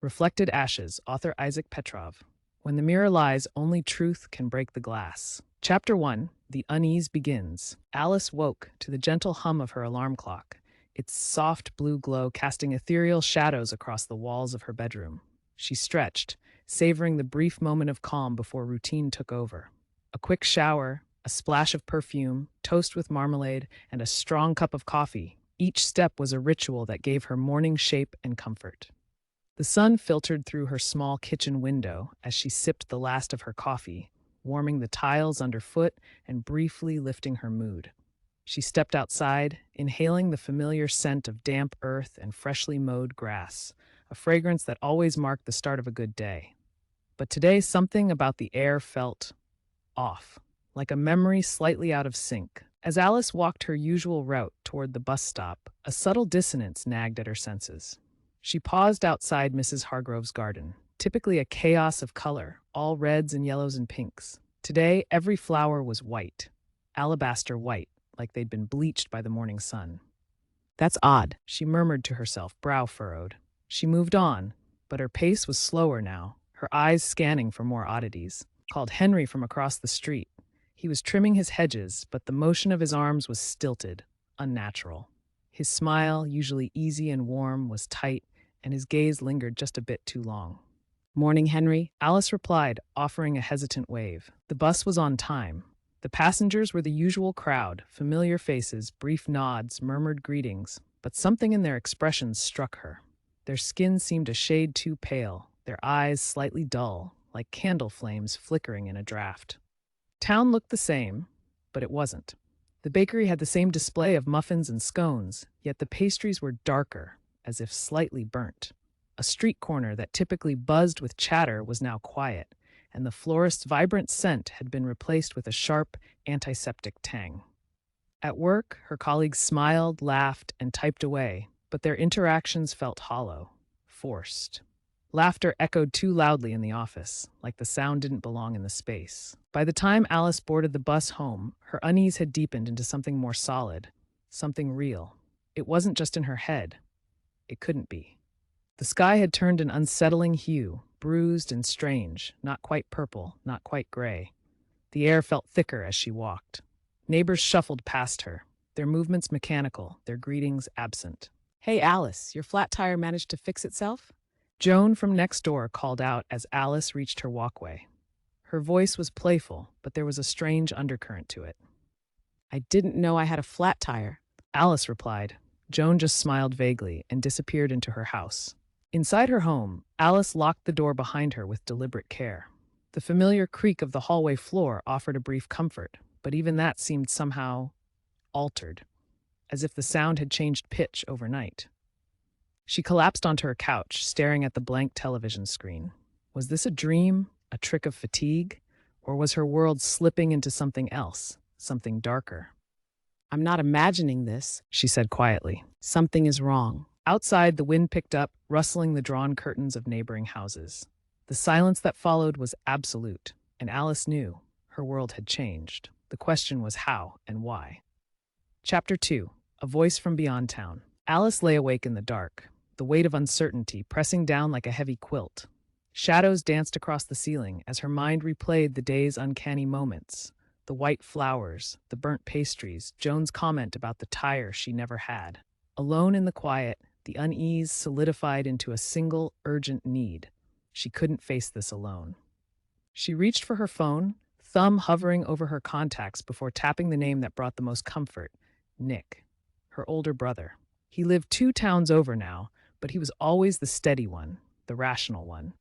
Reflected Ashes, author Isaac Petrov. When the mirror lies, only truth can break the glass. Chapter 1. The unease begins. Alice woke to the gentle hum of her alarm clock, its soft blue glow casting ethereal shadows across the walls of her bedroom. She stretched, savoring the brief moment of calm before routine took over. A quick shower, a splash of perfume, toast with marmalade, and a strong cup of coffee. Each step was a ritual that gave her morning shape and comfort. The sun filtered through her small kitchen window as she sipped the last of her coffee, warming the tiles underfoot and briefly lifting her mood. She stepped outside, inhaling the familiar scent of damp earth and freshly mowed grass, a fragrance that always marked the start of a good day. But today, something about the air felt off, like a memory slightly out of sync. As Alice walked her usual route toward the bus stop, a subtle dissonance nagged at her senses. She paused outside Mrs. Hargrove's garden, typically a chaos of color, all reds and yellows and pinks. Today, every flower was white, alabaster white, like they'd been bleached by the morning sun. "That's odd," she murmured to herself, brow furrowed. She moved on, but her pace was slower now, her eyes scanning for more oddities. Called Henry from across the street. He was trimming his hedges, but the motion of his arms was stilted, unnatural. His smile, usually easy and warm, was tight, and his gaze lingered just a bit too long. "Morning, Henry," Alice replied, offering a hesitant wave. The bus was on time. The passengers were the usual crowd, familiar faces, brief nods, murmured greetings, but something in their expressions struck her. Their skin seemed a shade too pale, their eyes slightly dull, like candle flames flickering in a draft. Town looked the same, but it wasn't. The bakery had the same display of muffins and scones, yet the pastries were darker, as if slightly burnt. A street corner that typically buzzed with chatter was now quiet, and the florist's vibrant scent had been replaced with a sharp, antiseptic tang. At work, her colleagues smiled, laughed, and typed away, but their interactions felt hollow, forced. Laughter echoed too loudly in the office, like the sound didn't belong in the space. By the time Alice boarded the bus home, her unease had deepened into something more solid, something real. It wasn't just in her head. It couldn't be. The sky had turned an unsettling hue, bruised and strange, not quite purple, not quite gray. The air felt thicker as she walked. Neighbors shuffled past her, their movements mechanical, their greetings absent. "Hey, Alice, your flat tire managed to fix itself?" Joan from next door called out as Alice reached her walkway. Her voice was playful, but there was a strange undercurrent to it. "I didn't know I had a flat tire," Alice replied. Joan just smiled vaguely and disappeared into her house. Inside her home, Alice locked the door behind her with deliberate care. The familiar creak of the hallway floor offered a brief comfort, but even that seemed somehow altered, as if the sound had changed pitch overnight. She collapsed onto her couch, staring at the blank television screen. Was this a dream, a trick of fatigue, or was her world slipping into something else, something darker? "I'm not imagining this," she said quietly. "Something is wrong." Outside, the wind picked up, rustling the drawn curtains of neighboring houses. The silence that followed was absolute, and Alice knew her world had changed. The question was how and why. Chapter 2. A Voice from Beyond Town. Alice lay awake in the dark, the weight of uncertainty pressing down like a heavy quilt. Shadows danced across the ceiling as her mind replayed the day's uncanny moments. The white flowers, the burnt pastries, Joan's comment about the tire she never had. Alone in the quiet, the unease solidified into a single, urgent need. She couldn't face this alone. She reached for her phone, thumb hovering over her contacts before tapping the name that brought the most comfort, Nick, her older brother. He lived 2 towns over now, but he was always the steady one, the rational one.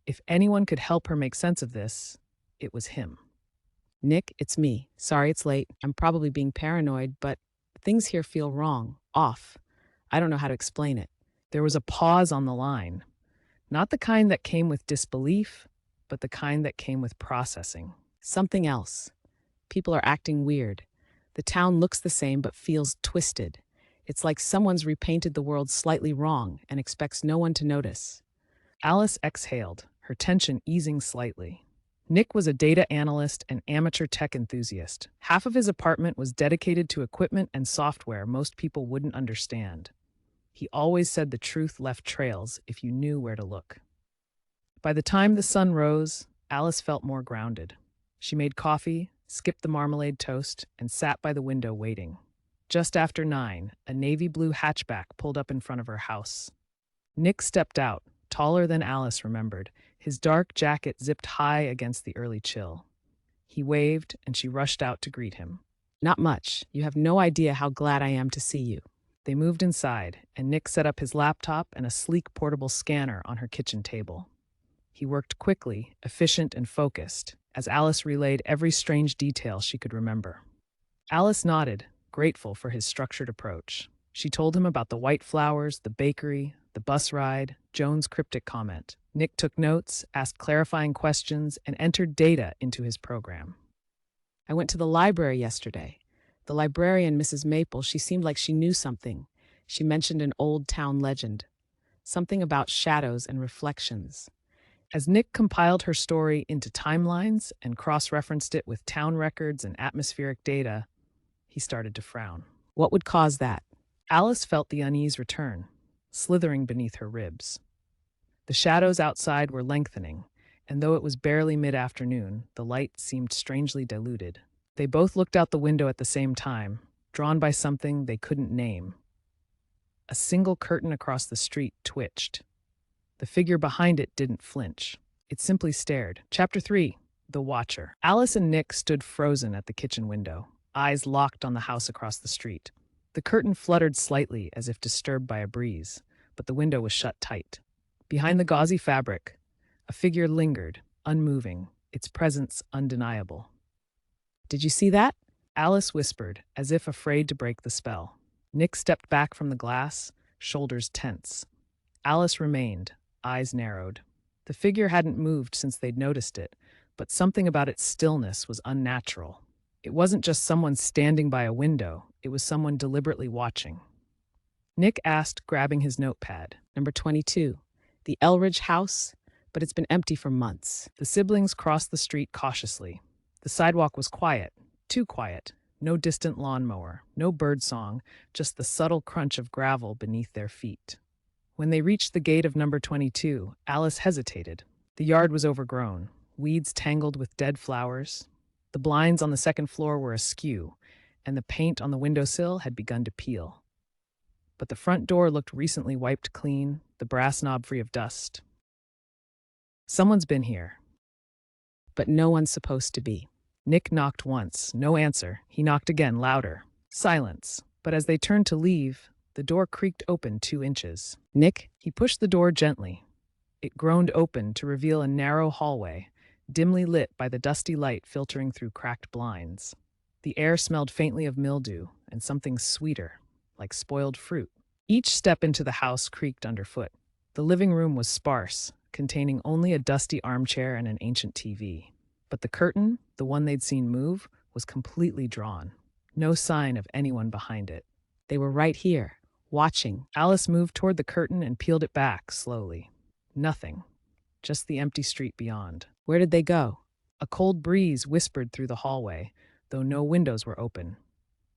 If anyone could help her make sense of this, it was him. "Nick, it's me. Sorry it's late. I'm probably being paranoid, but things here feel wrong, off. I don't know how to explain it." There was a pause on the line. Not the kind that came with disbelief, but the kind that came with processing. "Something else. People are acting weird. The town looks the same but feels twisted. It's like someone's repainted the world slightly wrong and expects no one to notice." Alice exhaled, her tension easing slightly. Nick was a data analyst and amateur tech enthusiast. Half of his apartment was dedicated to equipment and software most people wouldn't understand. He always said the truth left trails if you knew where to look. By the time the sun rose, Alice felt more grounded. She made coffee, skipped the marmalade toast, and sat by the window waiting. Just after 9, a navy blue hatchback pulled up in front of her house. Nick stepped out, taller than Alice remembered, his dark jacket zipped high against the early chill. He waved, and she rushed out to greet him. Not much. You have no idea how glad I am to see you. They moved inside, and Nick set up his laptop and a sleek portable scanner on her kitchen table. He worked quickly, efficient, and focused, as Alice relayed every strange detail she could remember. Alice nodded, grateful for his structured approach. She told him about the white flowers, the bakery, the bus ride, Joan's cryptic comment. Nick took notes, asked clarifying questions, and entered data into his program. I went to the library yesterday. The librarian, Mrs. Maple, she seemed like she knew something. She mentioned an old town legend. Something about shadows and reflections. As Nick compiled her story into timelines and cross-referenced it with town records and atmospheric data, he started to frown. What would cause that? Alice felt the unease return, slithering beneath her ribs. The shadows outside were lengthening, and though it was barely mid-afternoon, the light seemed strangely diluted. They both looked out the window at the same time, drawn by something they couldn't name. A single curtain across the street twitched. The figure behind it didn't flinch. It simply stared. Chapter 3. The Watcher. Alice and Nick stood frozen at the kitchen window, eyes locked on the house across the street. The curtain fluttered slightly as if disturbed by a breeze, but the window was shut tight. Behind the gauzy fabric, a figure lingered, unmoving, its presence undeniable. Did you see that? Alice whispered, as if afraid to break the spell. Nick stepped back from the glass, shoulders tense. Alice remained, eyes narrowed. The figure hadn't moved since they'd noticed it, but something about its stillness was unnatural. It wasn't just someone standing by a window, it was someone deliberately watching. Nick asked, grabbing his notepad. Number 22. The Elridge house, but it's been empty for months. The siblings crossed the street cautiously. The sidewalk was quiet, too quiet. No distant lawnmower, no birdsong, just the subtle crunch of gravel beneath their feet. When they reached the gate of number 22, Alice hesitated. The yard was overgrown, weeds tangled with dead flowers. The blinds on the second floor were askew, and the paint on the windowsill had begun to peel. But the front door looked recently wiped clean, the brass knob free of dust. Someone's been here. But no one's supposed to be. Nick knocked once, no answer. He knocked again, louder. Silence. But as they turned to leave, the door creaked open 2 inches. Nick? He pushed the door gently. It groaned open to reveal a narrow hallway, dimly lit by the dusty light filtering through cracked blinds. The air smelled faintly of mildew and something sweeter, like spoiled fruit. Each step into the house creaked underfoot. The living room was sparse, containing only a dusty armchair and an ancient TV. But the curtain, the one they'd seen move, was completely drawn. No sign of anyone behind it. They were right here, watching. Alice moved toward the curtain and peeled it back slowly. Nothing. Just the empty street beyond. Where did they go? A cold breeze whispered through the hallway, though no windows were open.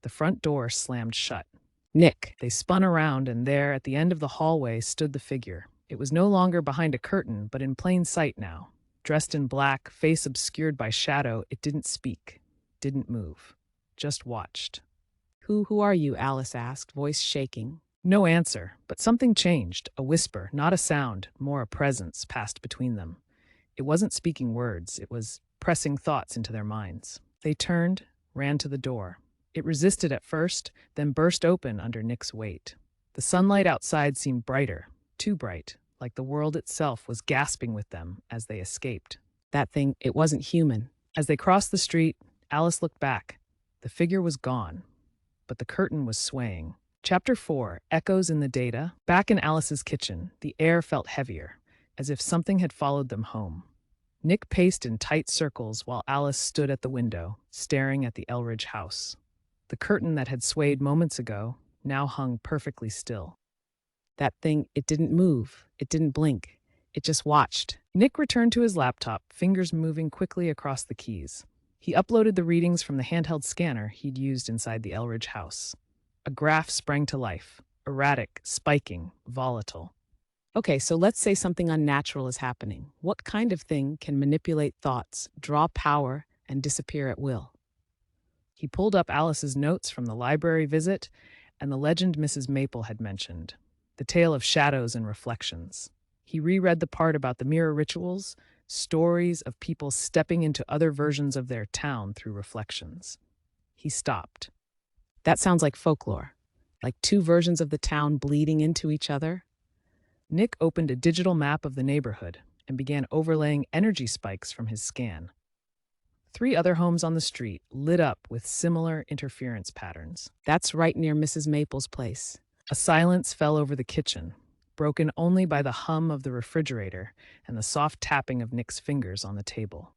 The front door slammed shut. Nick. They spun around, and there, at the end of the hallway, stood the figure. It was no longer behind a curtain, but in plain sight now. Dressed in black, face obscured by shadow, it didn't speak, didn't move, just watched. Who are you? Alice asked, voice shaking. No answer, but something changed, a whisper, not a sound, more a presence passed between them. It wasn't speaking words, it was pressing thoughts into their minds. They turned, ran to the door. It resisted at first, then burst open under Nick's weight. The sunlight outside seemed brighter, too bright, like the world itself was gasping with them as they escaped. That thing, it wasn't human. As they crossed the street, Alice looked back. The figure was gone, but the curtain was swaying. Chapter 4, Echoes in the Data. Back in Alice's kitchen, the air felt heavier, as if something had followed them home. Nick paced in tight circles while Alice stood at the window, staring at the Elridge house. The curtain that had swayed moments ago now hung perfectly still. That thing, it didn't move. It didn't blink. It just watched. Nick returned to his laptop, fingers moving quickly across the keys. He uploaded the readings from the handheld scanner he'd used inside the Elridge house. A graph sprang to life. erratic, spiking, volatile. Okay, so let's say something unnatural is happening. What kind of thing can manipulate thoughts, draw power, and disappear at will? He pulled up Alice's notes from the library visit and the legend Mrs. Maple had mentioned, the tale of shadows and reflections. He reread the part about the mirror rituals, stories of people stepping into other versions of their town through reflections. He stopped. That sounds like folklore, like two versions of the town bleeding into each other. Nick opened a digital map of the neighborhood and began overlaying energy spikes from his scan. 3 other homes on the street lit up with similar interference patterns. That's right near Mrs. Maple's place. A silence fell over the kitchen, broken only by the hum of the refrigerator and the soft tapping of Nick's fingers on the table.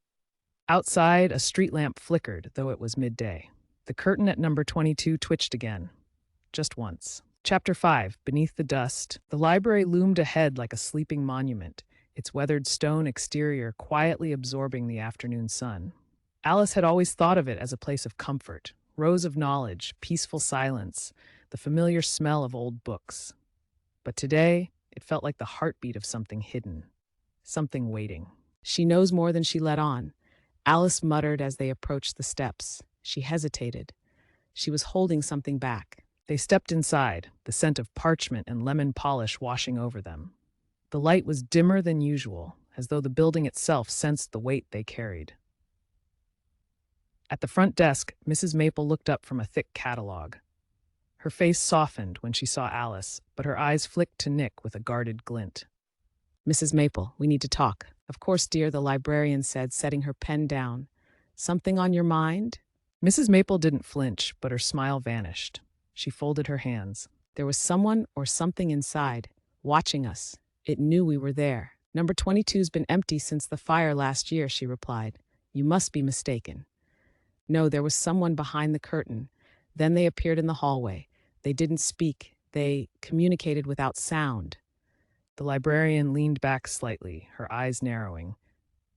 Outside, a street lamp flickered, though it was midday. The curtain at number 22 twitched again, just once. Chapter 5, Beneath the Dust. The library loomed ahead like a sleeping monument, its weathered stone exterior quietly absorbing the afternoon sun. Alice had always thought of it as a place of comfort, rows of knowledge, peaceful silence, the familiar smell of old books. But today, it felt like the heartbeat of something hidden, something waiting. She knows more than she let on, Alice muttered as they approached the steps. She hesitated. She was holding something back. They stepped inside, the scent of parchment and lemon polish washing over them. The light was dimmer than usual, as though the building itself sensed the weight they carried. At the front desk, Mrs. Maple looked up from a thick catalog. Her face softened when she saw Alice, but her eyes flicked to Nick with a guarded glint. Mrs. Maple, we need to talk. Of course, dear, the librarian said, setting her pen down. Something on your mind? Mrs. Maple didn't flinch, but her smile vanished. She folded her hands. There was someone or something inside, watching us. It knew we were there. Number 22's been empty since the fire last year, she replied. You must be mistaken. No, there was someone behind the curtain. Then they appeared in the hallway. They didn't speak. They communicated without sound. The librarian leaned back slightly, her eyes narrowing.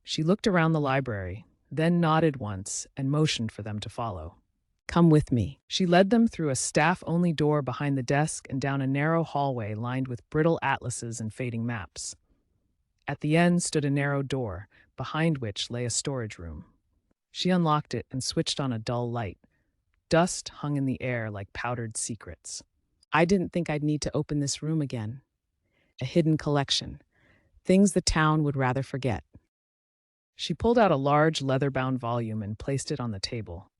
She looked around the library, then nodded once and motioned for them to follow. Come with me. She led them through a staff-only door behind the desk and down a narrow hallway lined with brittle atlases and fading maps. At the end stood a narrow door, behind which lay a storage room. She unlocked it and switched on a dull light. Dust hung in the air like powdered secrets. I didn't think I'd need to open this room again. A hidden collection. Things the town would rather forget. She pulled out a large leather-bound volume and placed it on the table.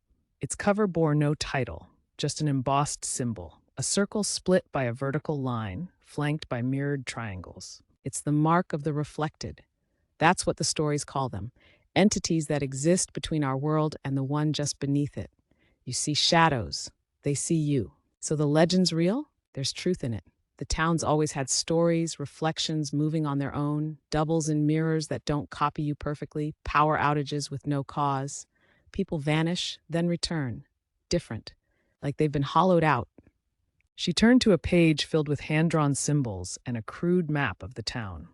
Its cover bore no title, just an embossed symbol, a circle split by a vertical line, flanked by mirrored triangles. It's the mark of the reflected. That's what the stories call them. Entities that exist between our world and the one just beneath it. You see shadows. They see you. So the legend's real? There's truth in it. The town's always had stories, reflections moving on their own, doubles in mirrors that don't copy you perfectly, power outages with no cause. People vanish, then return. Different. Like they've been hollowed out. She turned to a page filled with hand-drawn symbols and a crude map of the town.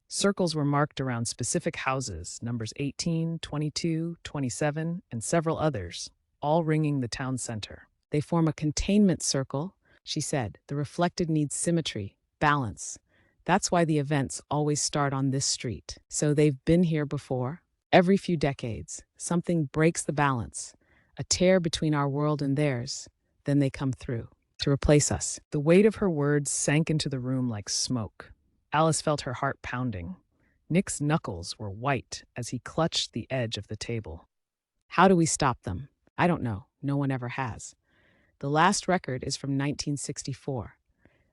Circles were marked around specific houses, numbers 18, 22, 27, and several others, all ringing the town center. They form a containment circle, she said. The reflected needs symmetry, balance. That's why the events always start on this street. So they've been here before. Every few decades, something breaks the balance, a tear between our world and theirs. Then they come through to replace us. The weight of her words sank into the room like smoke. Alice felt her heart pounding. Nick's knuckles were white as he clutched the edge of the table. How do we stop them? I don't know. No one ever has. The last record is from 1964.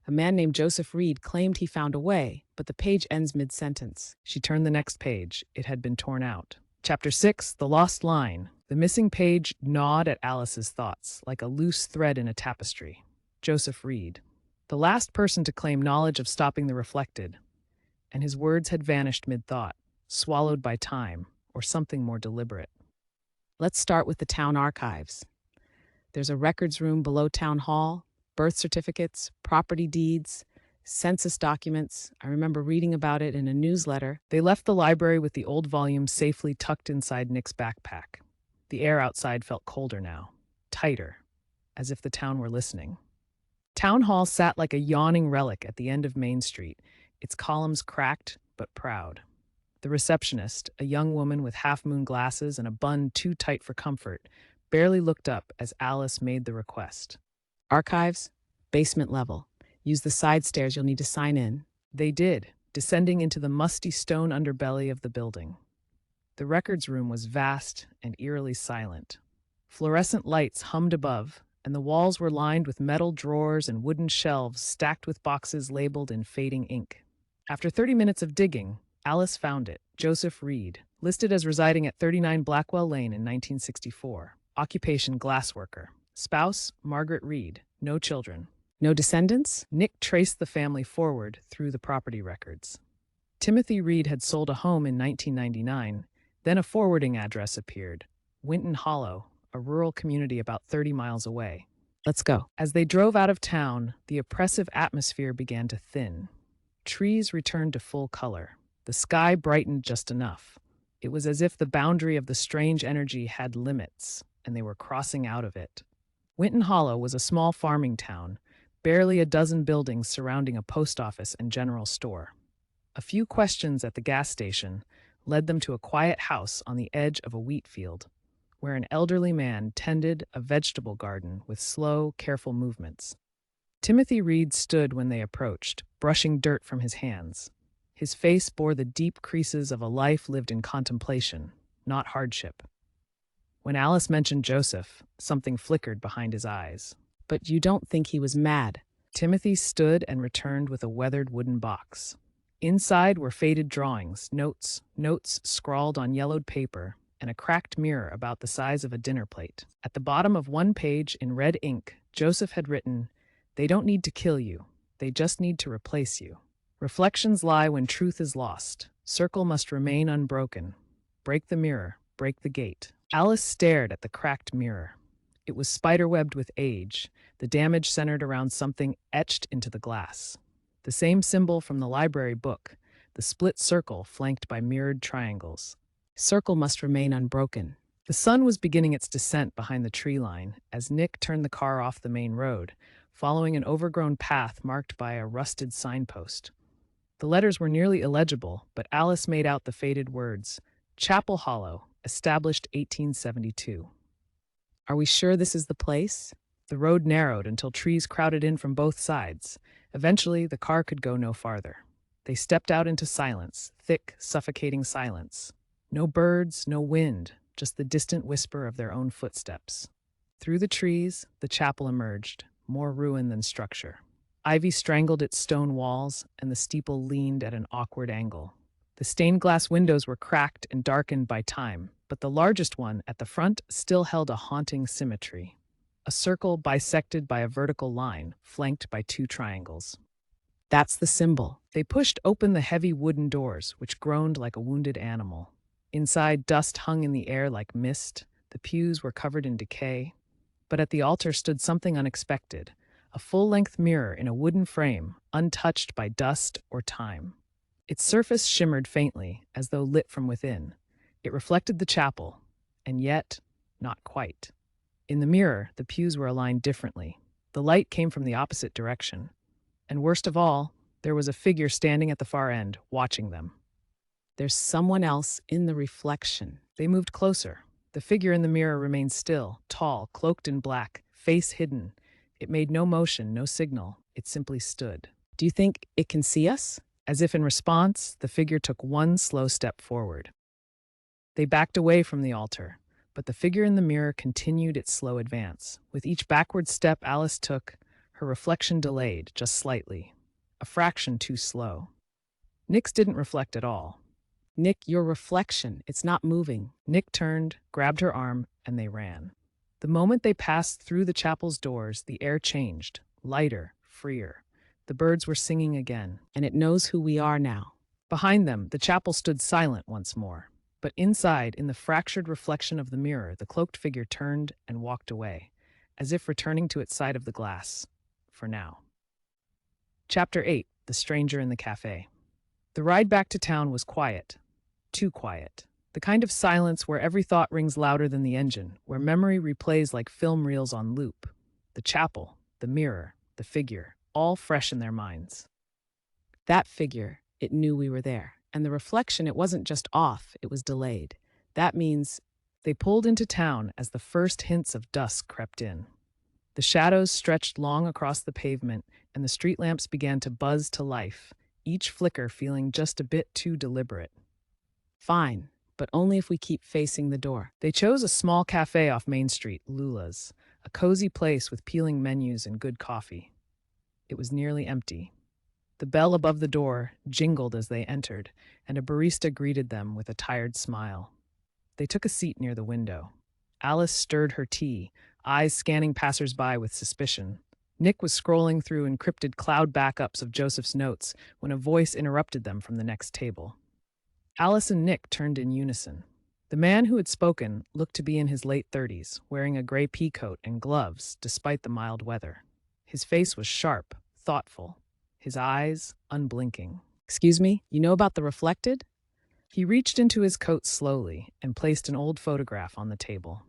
A man named Joseph Reed claimed he found a way, but the page ends mid-sentence. She turned the next page. It had been torn out. Chapter 6, The Lost Line. The missing page gnawed at Alice's thoughts, like a loose thread in a tapestry. Joseph Reed, the last person to claim knowledge of stopping the reflected, and his words had vanished mid-thought, swallowed by time, or something more deliberate. Let's start with the town archives. There's a records room below town hall, birth certificates, property deeds, census documents. I remember reading about it in a newsletter. They left the library with the old volume safely tucked inside Nick's backpack. The air outside felt colder now, tighter, as if the town were listening. Town Hall sat like a yawning relic at the end of Main Street, its columns cracked but proud. The receptionist, a young woman with half-moon glasses and a bun too tight for comfort, barely looked up as Alice made the request. Archives, basement level. Use the side stairs, you'll need to sign in. They did, descending into the musty stone underbelly of the building. The records room was vast and eerily silent. Fluorescent lights hummed above, and the walls were lined with metal drawers and wooden shelves stacked with boxes labeled in fading ink. After 30 minutes of digging, Alice found it. Joseph Reed, listed as residing at 39 Blackwell Lane in 1964. Occupation glassworker. Spouse, Margaret Reed. No children. No descendants? Nick traced the family forward through the property records. Timothy Reed had sold a home in 1999. Then a forwarding address appeared. Winton Hollow, a rural community about 30 miles away. Let's go. As they drove out of town, the oppressive atmosphere began to thin. Trees returned to full color. The sky brightened just enough. It was as if the boundary of the strange energy had limits, and they were crossing out of it. Winton Hollow was a small farming town, barely a dozen buildings surrounding a post office and general store. A few questions at the gas station led them to a quiet house on the edge of a wheat field, where an elderly man tended a vegetable garden with slow, careful movements. Timothy Reed stood when they approached, brushing dirt from his hands. His face bore the deep creases of a life lived in contemplation, not hardship. When Alice mentioned Joseph, something flickered behind his eyes. But you don't think he was mad? Timothy stood and returned with a weathered wooden box. Inside were faded drawings, notes scrawled on yellowed paper, and a cracked mirror about the size of a dinner plate. At the bottom of one page, in red ink, Joseph had written, "They don't need to kill you. They just need to replace you. Reflections lie when truth is lost. Circle must remain unbroken. Break the mirror, break the gate." Alice stared at the cracked mirror. It was spiderwebbed with age, the damage centered around something etched into the glass. The same symbol from the library book, the split circle flanked by mirrored triangles. Circle must remain unbroken. The sun was beginning its descent behind the tree line as Nick turned the car off the main road, following an overgrown path marked by a rusted signpost. The letters were nearly illegible, but Alice made out the faded words, "Chapel Hollow, established 1872. Are we sure this is the place? The road narrowed until trees crowded in from both sides. Eventually, the car could go no farther. They stepped out into silence, thick, suffocating silence. No birds, no wind, just the distant whisper of their own footsteps. Through the trees, the chapel emerged, more ruin than structure. Ivy strangled its stone walls, and the steeple leaned at an awkward angle. The stained glass windows were cracked and darkened by time, but the largest one at the front still held a haunting symmetry. A circle bisected by a vertical line, flanked by two triangles. That's the symbol. They pushed open the heavy wooden doors, which groaned like a wounded animal. Inside, dust hung in the air like mist. The pews were covered in decay. But at the altar stood something unexpected, a full-length mirror in a wooden frame, untouched by dust or time. Its surface shimmered faintly, as though lit from within. It reflected the chapel, and yet, not quite. In the mirror, the pews were aligned differently. The light came from the opposite direction. And worst of all, there was a figure standing at the far end, watching them. There's someone else in the reflection. They moved closer. The figure in the mirror remained still, tall, cloaked in black, face hidden. It made no motion, no signal. It simply stood. Do you think it can see us? As if in response, the figure took one slow step forward. They backed away from the altar, but the figure in the mirror continued its slow advance. With each backward step Alice took, her reflection delayed, just slightly, a fraction too slow. Nick's didn't reflect at all. Nick, your reflection, it's not moving. Nick turned, grabbed her arm, and they ran. The moment they passed through the chapel's doors, the air changed, lighter, freer. The birds were singing again. And it knows who we are now. Behind them, the chapel stood silent once more. But inside, in the fractured reflection of the mirror, the cloaked figure turned and walked away, as if returning to its side of the glass, for now. Chapter 8, The Stranger in the Cafe. The ride back to town was quiet. Too quiet. The kind of silence where every thought rings louder than the engine, where memory replays like film reels on loop. The chapel, the mirror, the figure, all fresh in their minds. That figure, it knew we were there. And the reflection, it wasn't just off, it was delayed. That means They pulled into town as the first hints of dusk crept in. The shadows stretched long across the pavement, and the street lamps began to buzz to life, each flicker feeling just a bit too deliberate. fine, but only if we keep facing the door. They chose a small cafe off Main Street, Lula's, a cozy place with peeling menus and good coffee. It was nearly empty. The bell above the door jingled as they entered, and a barista greeted them with a tired smile. They took a seat near the window. Alice stirred her tea, eyes scanning passers-by with suspicion. Nick was scrolling through encrypted cloud backups of Joseph's notes when a voice interrupted them from the next table. Alice and Nick turned in unison. The man who had spoken looked to be in his late 30s, wearing a gray pea coat and gloves despite the mild weather. His face was sharp, thoughtful, his eyes unblinking. Excuse me, you know about the reflected? He reached into his coat slowly and placed an old photograph on the table.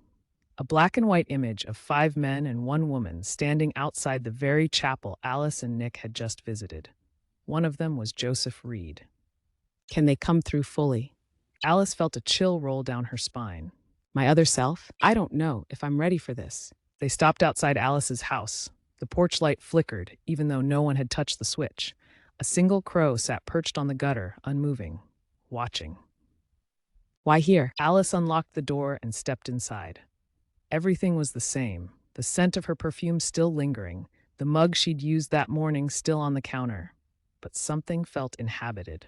A black and white image of 5 men and 1 woman standing outside the very chapel Alice and Nick had just visited. One of them was Joseph Reed. Can they come through fully? Alice felt a chill roll down her spine. My other self? I don't know if I'm ready for this. They stopped outside Alice's house. The porch light flickered, even though no one had touched the switch. A single crow sat perched on the gutter, unmoving, watching. Why here? Alice unlocked the door and stepped inside. Everything was the same, the scent of her perfume still lingering, the mug she'd used that morning still on the counter. But something felt inhabited.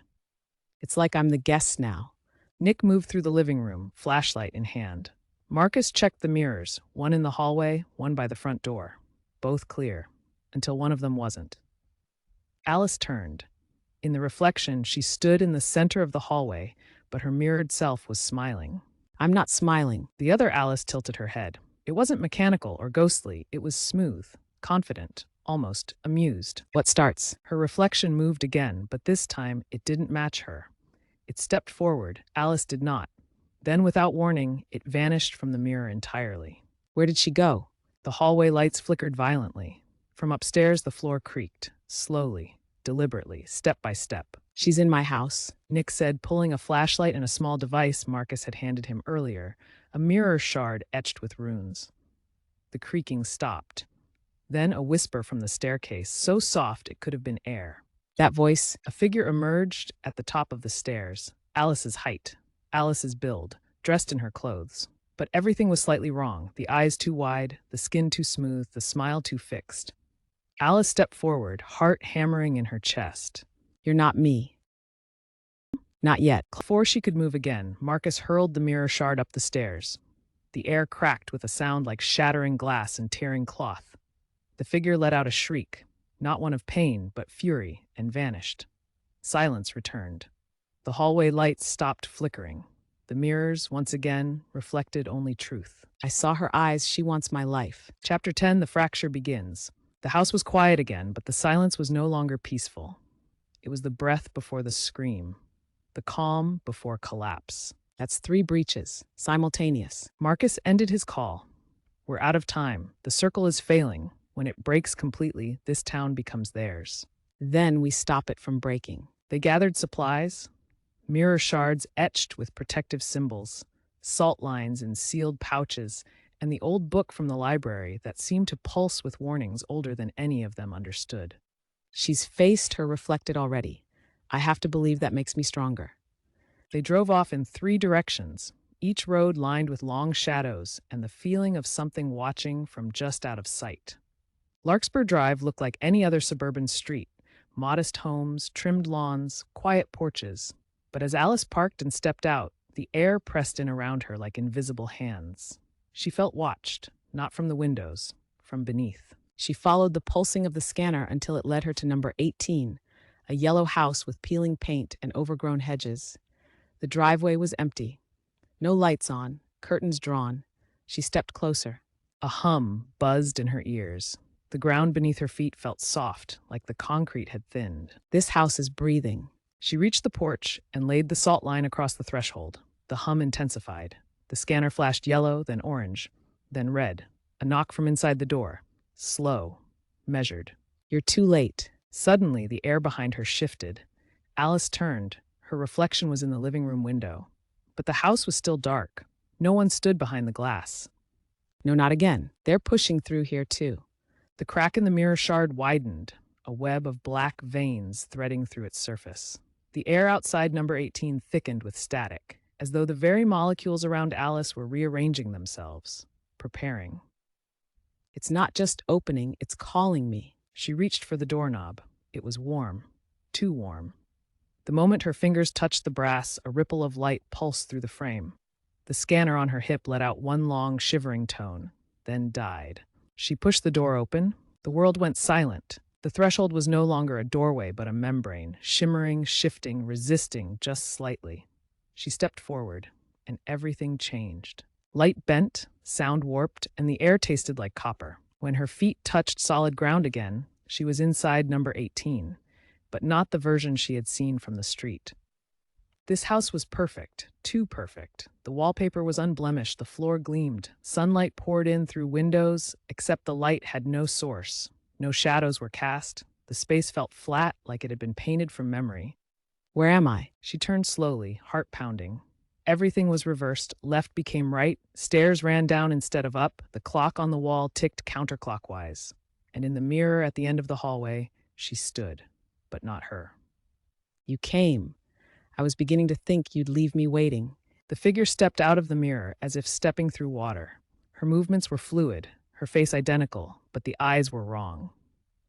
It's like I'm the guest now. Nick moved through the living room, flashlight in hand. Marcus checked the mirrors, one in the hallway, one by the front door. Both clear, until one of them wasn't. Alice turned. In the reflection, she stood in the center of the hallway, but her mirrored self was smiling. I'm not smiling. The other Alice tilted her head. It wasn't mechanical or ghostly, it was smooth, confident, almost amused. What starts? Her reflection moved again, but this time it didn't match her. It stepped forward, Alice did not. Then, without warning, it vanished from the mirror entirely. Where did she go? The hallway lights flickered violently. From upstairs, the floor creaked, slowly, deliberately, step by step. She's in my house. Nick said, pulling a flashlight and a small device Marcus had handed him earlier, a mirror shard etched with runes. The creaking stopped. Then a whisper from the staircase, so soft it could have been air. That voice? A figure emerged at the top of the stairs. Alice's height, Alice's build, dressed in her clothes. But everything was slightly wrong. The eyes too wide, the skin too smooth, the smile too fixed. Alice stepped forward, heart hammering in her chest. You're not me. Not yet. Before she could move again, Marcus hurled the mirror shard up the stairs. The air cracked with a sound like shattering glass and tearing cloth. The figure let out a shriek, not one of pain, but fury, and vanished. Silence returned. The hallway lights stopped flickering. The mirrors, once again, reflected only truth. I saw her eyes. She wants my life. Chapter 10, The Fracture Begins. The house was quiet again, but the silence was no longer peaceful. It was the breath before the scream, the calm before collapse. That's 3 breaches, simultaneous. Marcus ended his call. We're out of time. The circle is failing. When it breaks completely, this town becomes theirs. Then we stop it from breaking. They gathered supplies, mirror shards etched with protective symbols, salt lines in sealed pouches, and the old book from the library that seemed to pulse with warnings older than any of them understood. She's faced her reflected already. I have to believe that makes me stronger. They drove off in 3 directions, each road lined with long shadows and the feeling of something watching from just out of sight. Larkspur Drive looked like any other suburban street, modest homes, trimmed lawns, quiet porches. But as Alice parked and stepped out, the air pressed in around her like invisible hands. She felt watched, not from the windows, from beneath. She followed the pulsing of the scanner until it led her to number 18, a yellow house with peeling paint and overgrown hedges. The driveway was empty. No lights on, curtains drawn. She stepped closer. A hum buzzed in her ears. The ground beneath her feet felt soft, like the concrete had thinned. This house is breathing. She reached the porch and laid the salt line across the threshold. The hum intensified. The scanner flashed yellow, then orange, then red. A knock from inside the door. Slow, measured. You're too late. Suddenly, the air behind her shifted. Alice turned. Her reflection was in the living room window. But the house was still dark. No one stood behind the glass. No, not again. They're pushing through here too. The crack in the mirror shard widened, a web of black veins threading through its surface. The air outside number 18 thickened with static, as though the very molecules around Alice were rearranging themselves, preparing. It's not just opening, it's calling me. She reached for the doorknob. It was warm, too warm. The moment her fingers touched the brass, a ripple of light pulsed through the frame. The scanner on her hip let out one long, shivering tone, then died. She pushed the door open. The world went silent. The threshold was no longer a doorway, but a membrane, shimmering, shifting, resisting just slightly. She stepped forward, and everything changed. Light bent, sound warped, and the air tasted like copper. When her feet touched solid ground again, she was inside number 18, but not the version she had seen from the street. This house was perfect, too perfect. The wallpaper was unblemished, the floor gleamed. Sunlight poured in through windows, except the light had no source. No shadows were cast. The space felt flat, like it had been painted from memory. Where am I? She turned slowly, heart pounding. Everything was reversed. Left became right. Stairs ran down instead of up. The clock on the wall ticked counterclockwise. And in the mirror at the end of the hallway, she stood, but not her. You came. I was beginning to think you'd leave me waiting. The figure stepped out of the mirror as if stepping through water. Her movements were fluid, her face identical, but the eyes were wrong.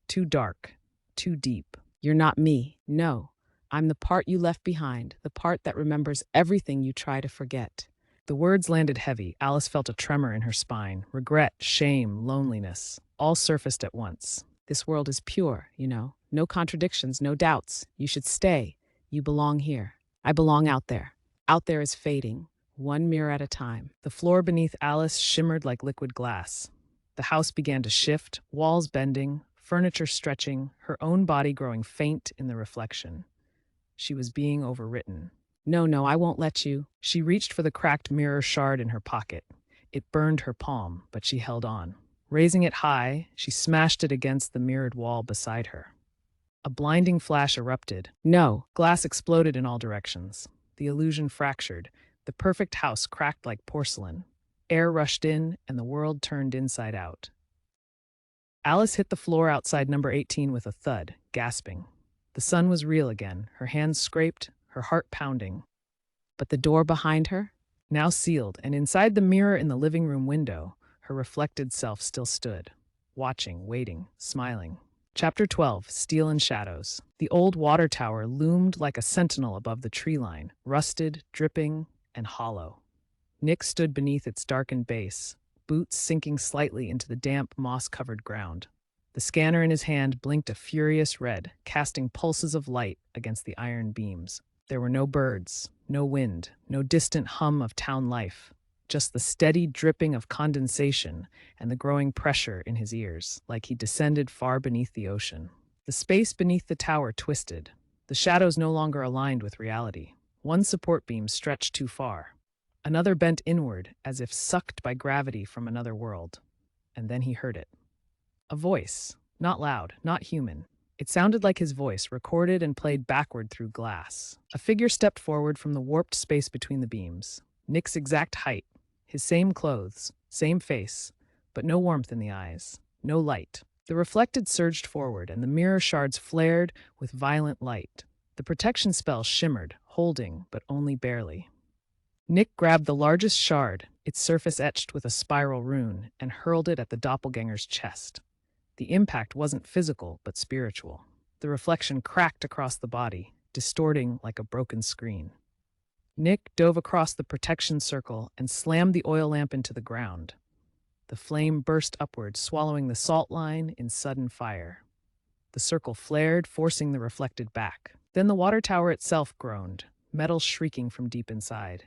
Too dark, too deep. You're not me. No. I'm the part you left behind, the part that remembers everything you try to forget. The words landed heavy. Alice felt a tremor in her spine. Regret, shame, loneliness, all surfaced at once. This world is pure, you know. No contradictions, no doubts. You should stay. You belong here. I belong out there. Out there is fading, one mirror at a time. The floor beneath Alice shimmered like liquid glass. The house began to shift, walls bending, furniture stretching, her own body growing faint in the reflection. She was being overwritten. No, I won't let you. She reached for the cracked mirror shard in her pocket. It burned her palm, but she held on. Raising it high, she smashed it against the mirrored wall beside her. A blinding flash erupted. No. Glass exploded in all directions. The illusion fractured. The perfect house cracked like porcelain. Air rushed in, and the world turned inside out. Alice hit the floor outside number 18 with a thud, gasping. The sun was real again, her hands scraped, her heart pounding. But the door behind her? Now sealed, and inside the mirror in the living room window, her reflected self still stood, watching, waiting, smiling. Chapter 12, Steel and Shadows. The old water tower loomed like a sentinel above the tree line, rusted, dripping, and hollow. Nick stood beneath its darkened base, boots sinking slightly into the damp, moss-covered ground. The scanner in his hand blinked a furious red, casting pulses of light against the iron beams. There were no birds, no wind, no distant hum of town life, just the steady dripping of condensation and the growing pressure in his ears, like he descended far beneath the ocean. The space beneath the tower twisted. The shadows no longer aligned with reality. One support beam stretched too far. Another bent inward, as if sucked by gravity from another world. And then he heard it. A voice, not loud, not human. It sounded like his voice, recorded and played backward through glass. A figure stepped forward from the warped space between the beams. Nick's exact height, his same clothes, same face, but no warmth in the eyes, no light. The reflected surged forward, and the mirror shards flared with violent light. The protection spell shimmered, holding, but only barely. Nick grabbed the largest shard, its surface etched with a spiral rune, and hurled it at the doppelganger's chest. The impact wasn't physical, but spiritual. The reflection cracked across the body, distorting like a broken screen. Nick dove across the protection circle and slammed the oil lamp into the ground. The flame burst upward, swallowing the salt line in sudden fire. The circle flared, forcing the reflected back. Then the water tower itself groaned, metal shrieking from deep inside.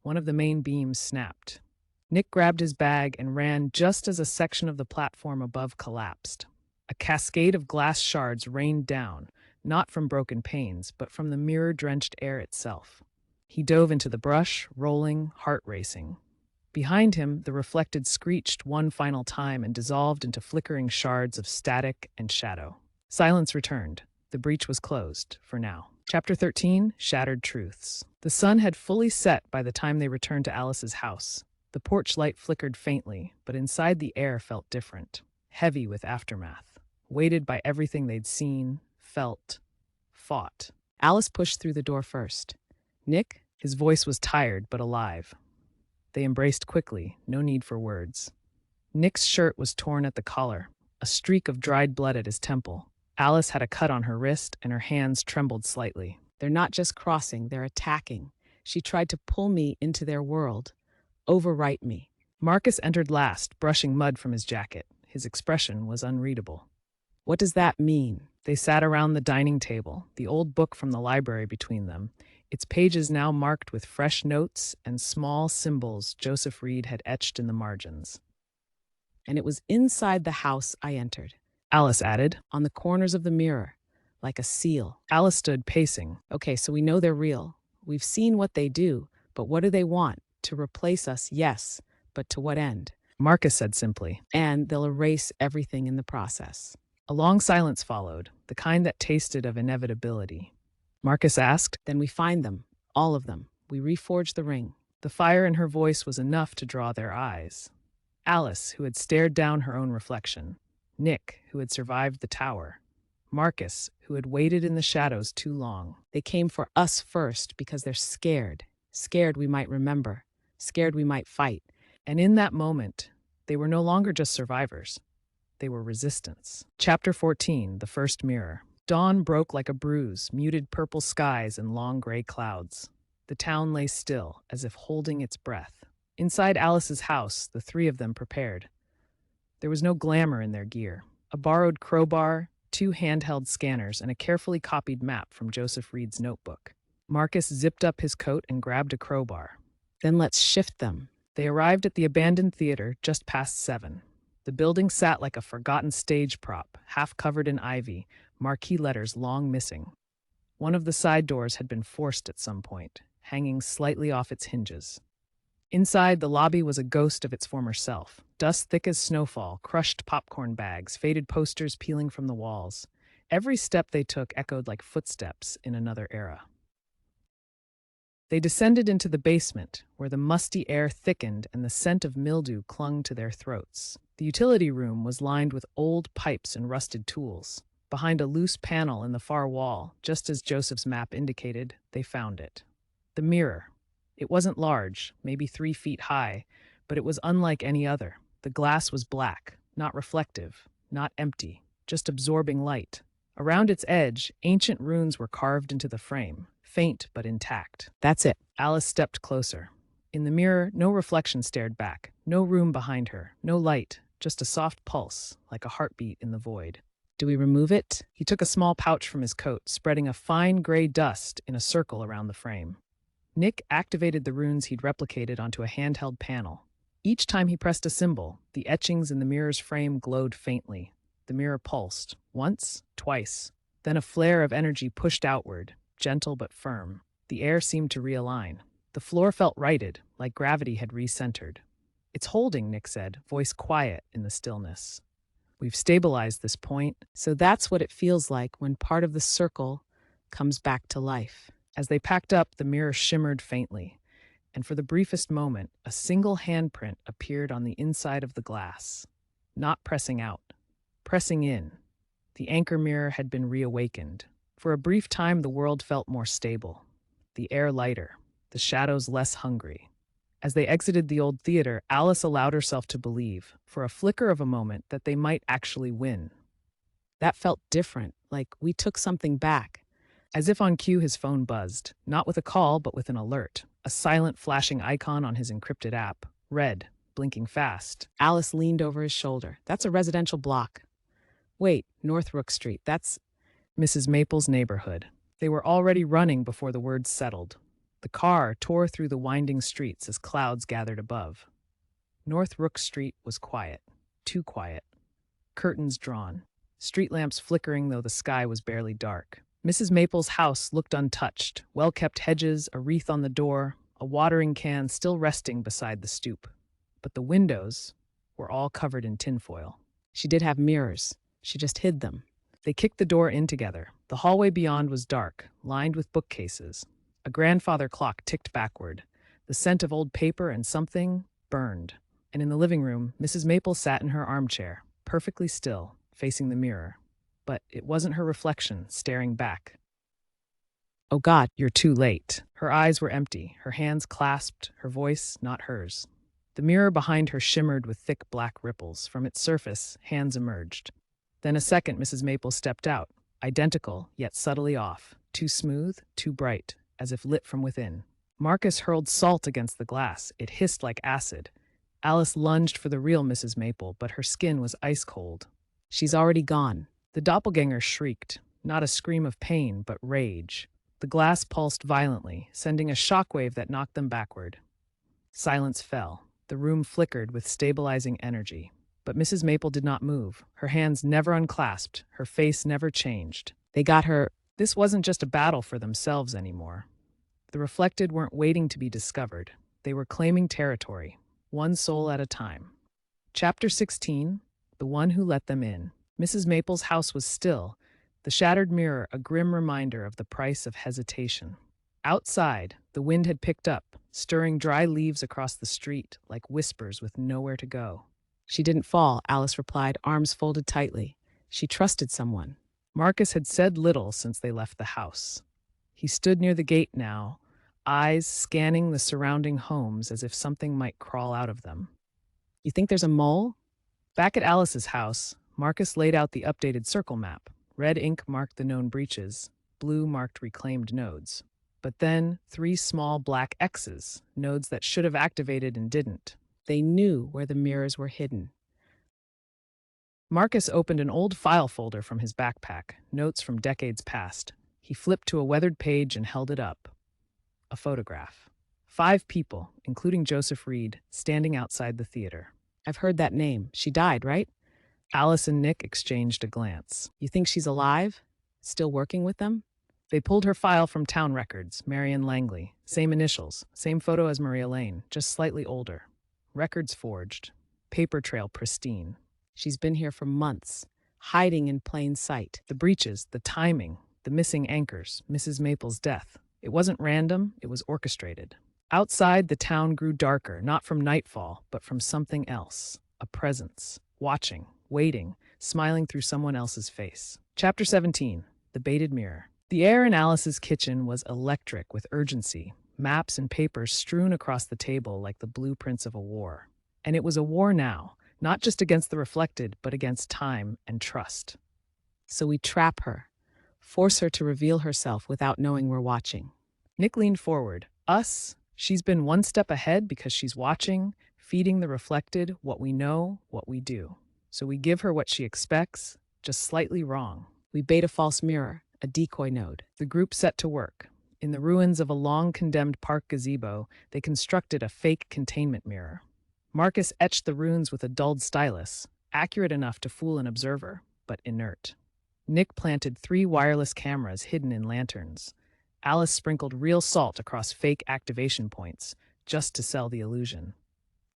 One of the main beams snapped. Nick grabbed his bag and ran just as a section of the platform above collapsed. A cascade of glass shards rained down, not from broken panes, but from the mirror-drenched air itself. He dove into the brush, rolling, heart racing. Behind him, the reflected screeched one final time and dissolved into flickering shards of static and shadow. Silence returned. The breach was closed, for now. Chapter 13, Shattered Truths. The sun had fully set by the time they returned to Alice's house. The porch light flickered faintly, but inside the air felt different, heavy with aftermath, weighted by everything they'd seen, felt, fought. Alice pushed through the door first. Nick? His voice was tired but alive. They embraced quickly, no need for words. Nick's shirt was torn at the collar, a streak of dried blood at his temple. Alice had a cut on her wrist and her hands trembled slightly. They're not just crossing, they're attacking. She tried to pull me into their world, overwrite me. Marcus entered last, brushing mud from his jacket. His expression was unreadable. What does that mean? They sat around the dining table, the old book from the library between them, its pages now marked with fresh notes and small symbols Joseph Reed had etched in the margins. And it was inside the house I entered. Alice added. On the corners of the mirror, like a seal. Alice stood pacing. Okay, so we know they're real. We've seen what they do, but what do they want? To replace us, yes, but to what end? Marcus said simply. And they'll erase everything in the process. A long silence followed, the kind that tasted of inevitability. Marcus asked. Then we find them, all of them. We reforge the ring. The fire in her voice was enough to draw their eyes. Alice, who had stared down her own reflection. Nick, who had survived the tower. Marcus, who had waited in the shadows too long. They came for us first because they're scared. Scared we might remember. Scared we might fight. And in that moment, they were no longer just survivors. They were resistance. Chapter 14, The First Mirror. Dawn broke like a bruise, muted purple skies and long gray clouds. The town lay still, as if holding its breath. Inside Alice's house, the three of them prepared. There was no glamour in their gear. A borrowed crowbar, 2 handheld scanners, and a carefully copied map from Joseph Reed's notebook. Marcus zipped up his coat and grabbed a crowbar. Then let's shift them. They arrived at the abandoned theater just past 7. The building sat like a forgotten stage prop, half covered in ivy, marquee letters long missing. One of the side doors had been forced at some point, hanging slightly off its hinges. Inside, the lobby was a ghost of its former self. Dust thick as snowfall, crushed popcorn bags, faded posters peeling from the walls. Every step they took echoed like footsteps in another era. They descended into the basement, where the musty air thickened and the scent of mildew clung to their throats. The utility room was lined with old pipes and rusted tools. Behind a loose panel in the far wall, just as Joseph's map indicated, they found it. The mirror. It wasn't large, maybe 3 feet high, but it was unlike any other. The glass was black, not reflective, not empty, just absorbing light. Around its edge, ancient runes were carved into the frame, faint but intact. That's it. Alice stepped closer. In the mirror, no reflection stared back, no room behind her, no light, just a soft pulse, like a heartbeat in the void. Do we remove it? He took a small pouch from his coat, spreading a fine gray dust in a circle around the frame. Nick activated the runes he'd replicated onto a handheld panel. Each time he pressed a symbol, the etchings in the mirror's frame glowed faintly. The mirror pulsed, once, twice. Then a flare of energy pushed outward, gentle but firm. The air seemed to realign. The floor felt righted, like gravity had recentered. It's holding, Nick said, voice quiet in the stillness. We've stabilized this point. So that's what it feels like when part of the circle comes back to life. As they packed up, the mirror shimmered faintly, and for the briefest moment, a single handprint appeared on the inside of the glass. Not pressing out, pressing in. The anchor mirror had been reawakened. For a brief time, the world felt more stable, the air lighter, the shadows less hungry. As they exited the old theater, Alice allowed herself to believe, for a flicker of a moment, that they might actually win. That felt different, like we took something back. As if on cue, his phone buzzed, not with a call, but with an alert, a silent flashing icon on his encrypted app, red, blinking fast. Alice leaned over his shoulder. That's a residential block. Wait, North Rook Street, that's Mrs. Maple's neighborhood. They were already running before the words settled. The car tore through the winding streets as clouds gathered above. North Rook Street was quiet, too quiet. Curtains drawn, street lamps flickering though the sky was barely dark. Mrs. Maple's house looked untouched, well-kept hedges, a wreath on the door, a watering can still resting beside the stoop. But the windows were all covered in tinfoil. She did have mirrors. She just hid them. They kicked the door in together. The hallway beyond was dark, lined with bookcases. A grandfather clock ticked backward. The scent of old paper and something burned. And in the living room, Mrs. Maple sat in her armchair, perfectly still, facing the mirror. But it wasn't her reflection, staring back. "Oh God, you're too late." Her eyes were empty, her hands clasped, her voice not hers. The mirror behind her shimmered with thick black ripples. From its surface, hands emerged. Then a second Mrs. Maple stepped out, identical, yet subtly off, too smooth, too bright, as if lit from within. Marcus hurled salt against the glass. It hissed like acid. Alice lunged for the real Mrs. Maple, but her skin was ice cold. She's already gone. The doppelganger shrieked, not a scream of pain, but rage. The glass pulsed violently, sending a shockwave that knocked them backward. Silence fell. The room flickered with stabilizing energy. But Mrs. Maple did not move. Her hands never unclasped. Her face never changed. They got her. This wasn't just a battle for themselves anymore. The reflected weren't waiting to be discovered. They were claiming territory, one soul at a time. Chapter 16, The One Who Let Them In. Mrs. Maple's house was still, the shattered mirror a grim reminder of the price of hesitation. Outside, the wind had picked up, stirring dry leaves across the street like whispers with nowhere to go. She didn't fall, Alice replied, arms folded tightly. She trusted someone. Marcus had said little since they left the house. He stood near the gate now, eyes scanning the surrounding homes as if something might crawl out of them. You think there's a mole? Back at Alice's house, Marcus laid out the updated circle map. Red ink marked the known breaches, blue marked reclaimed nodes. But then 3 small black X's, nodes that should have activated and didn't. They knew where the mirrors were hidden. Marcus opened an old file folder from his backpack, notes from decades past. He flipped to a weathered page and held it up. A photograph. 5 people, including Joseph Reed, standing outside the theater. I've heard that name. She died, right? Alice and Nick exchanged a glance. You think she's alive? Still working with them? They pulled her file from town records, Marion Langley. Same initials, same photo as Maria Lane, just slightly older. Records forged. Paper trail pristine. She's been here for months, hiding in plain sight. The breaches, the timing, the missing anchors, Mrs. Maple's death. It wasn't random, it was orchestrated. Outside, the town grew darker, not from nightfall, but from something else. A presence. Watching, waiting, smiling through someone else's face. Chapter 17, The Baited Mirror. The air in Alice's kitchen was electric with urgency, maps and papers strewn across the table like the blueprints of a war. And it was a war now, not just against the reflected, but against time and trust. So we trap her, force her to reveal herself without knowing we're watching. Nick leaned forward. Us? She's been one step ahead because she's watching, feeding the reflected what we know, what we do. So we give her what she expects, just slightly wrong. We bait a false mirror, a decoy node. The group set to work. In the ruins of a long-condemned park gazebo, they constructed a fake containment mirror. Marcus etched the runes with a dulled stylus, accurate enough to fool an observer, but inert. Nick planted 3 wireless cameras hidden in lanterns. Alice sprinkled real salt across fake activation points, just to sell the illusion.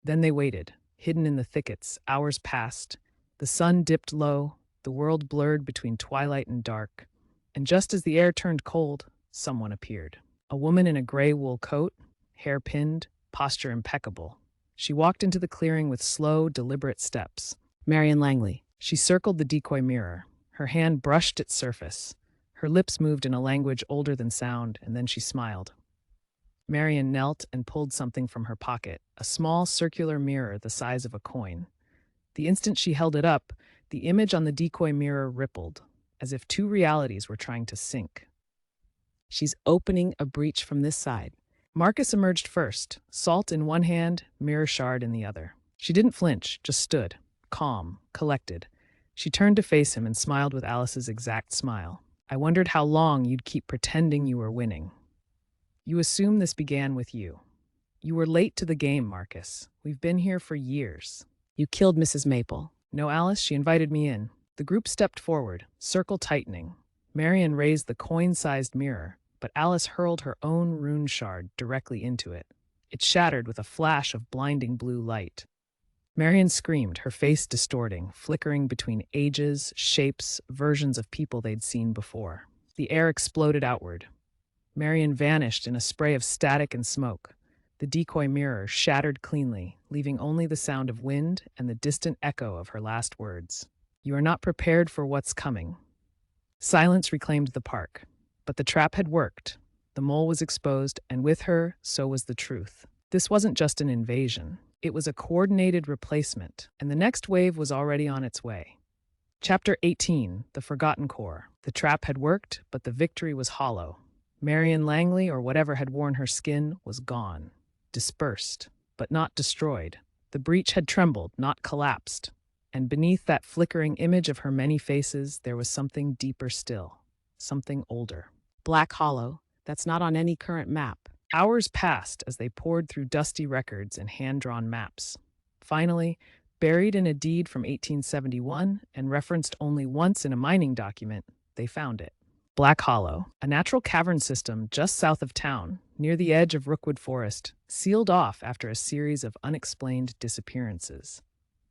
Then they waited, hidden in the thickets. Hours passed. The sun dipped low, the world blurred between twilight and dark. And just as the air turned cold, someone appeared. A woman in a gray wool coat, hair pinned, posture impeccable. She walked into the clearing with slow, deliberate steps. Marion Langley. She circled the decoy mirror. Her hand brushed its surface. Her lips moved in a language older than sound, and then she smiled. Marion knelt and pulled something from her pocket, a small circular mirror the size of a coin. The instant she held it up, the image on the decoy mirror rippled, as if 2 realities were trying to sync. She's opening a breach from this side. Marcus emerged first, salt in one hand, mirror shard in the other. She didn't flinch, just stood, calm, collected. She turned to face him and smiled with Alice's exact smile. I wondered how long you'd keep pretending you were winning. You assume this began with you. You were late to the game, Marcus. We've been here for years. You killed Mrs. Maple. No, Alice, she invited me in. The group stepped forward, circle tightening. Marion raised the coin-sized mirror, but Alice hurled her own rune shard directly into it. It shattered with a flash of blinding blue light. Marion screamed, her face distorting, flickering between ages, shapes, versions of people they'd seen before. The air exploded outward. Marion vanished in a spray of static and smoke. The decoy mirror shattered cleanly, leaving only the sound of wind and the distant echo of her last words. "You are not prepared for what's coming." Silence reclaimed the park. But the trap had worked. The mole was exposed, and with her, so was the truth. This wasn't just an invasion. It was a coordinated replacement, and the next wave was already on its way. Chapter 18, The Forgotten Core. The trap had worked, but the victory was hollow. Marion Langley, or whatever had worn her skin, was gone. Dispersed, but not destroyed. The breach had trembled, not collapsed. And beneath that flickering image of her many faces, there was something deeper still. Something older. Black Hollow. That's not on any current map. Hours passed as they pored through dusty records and hand-drawn maps. Finally, buried in a deed from 1871 and referenced only once in a mining document, they found it. Black Hollow, a natural cavern system just south of town, near the edge of Rookwood Forest, sealed off after a series of unexplained disappearances.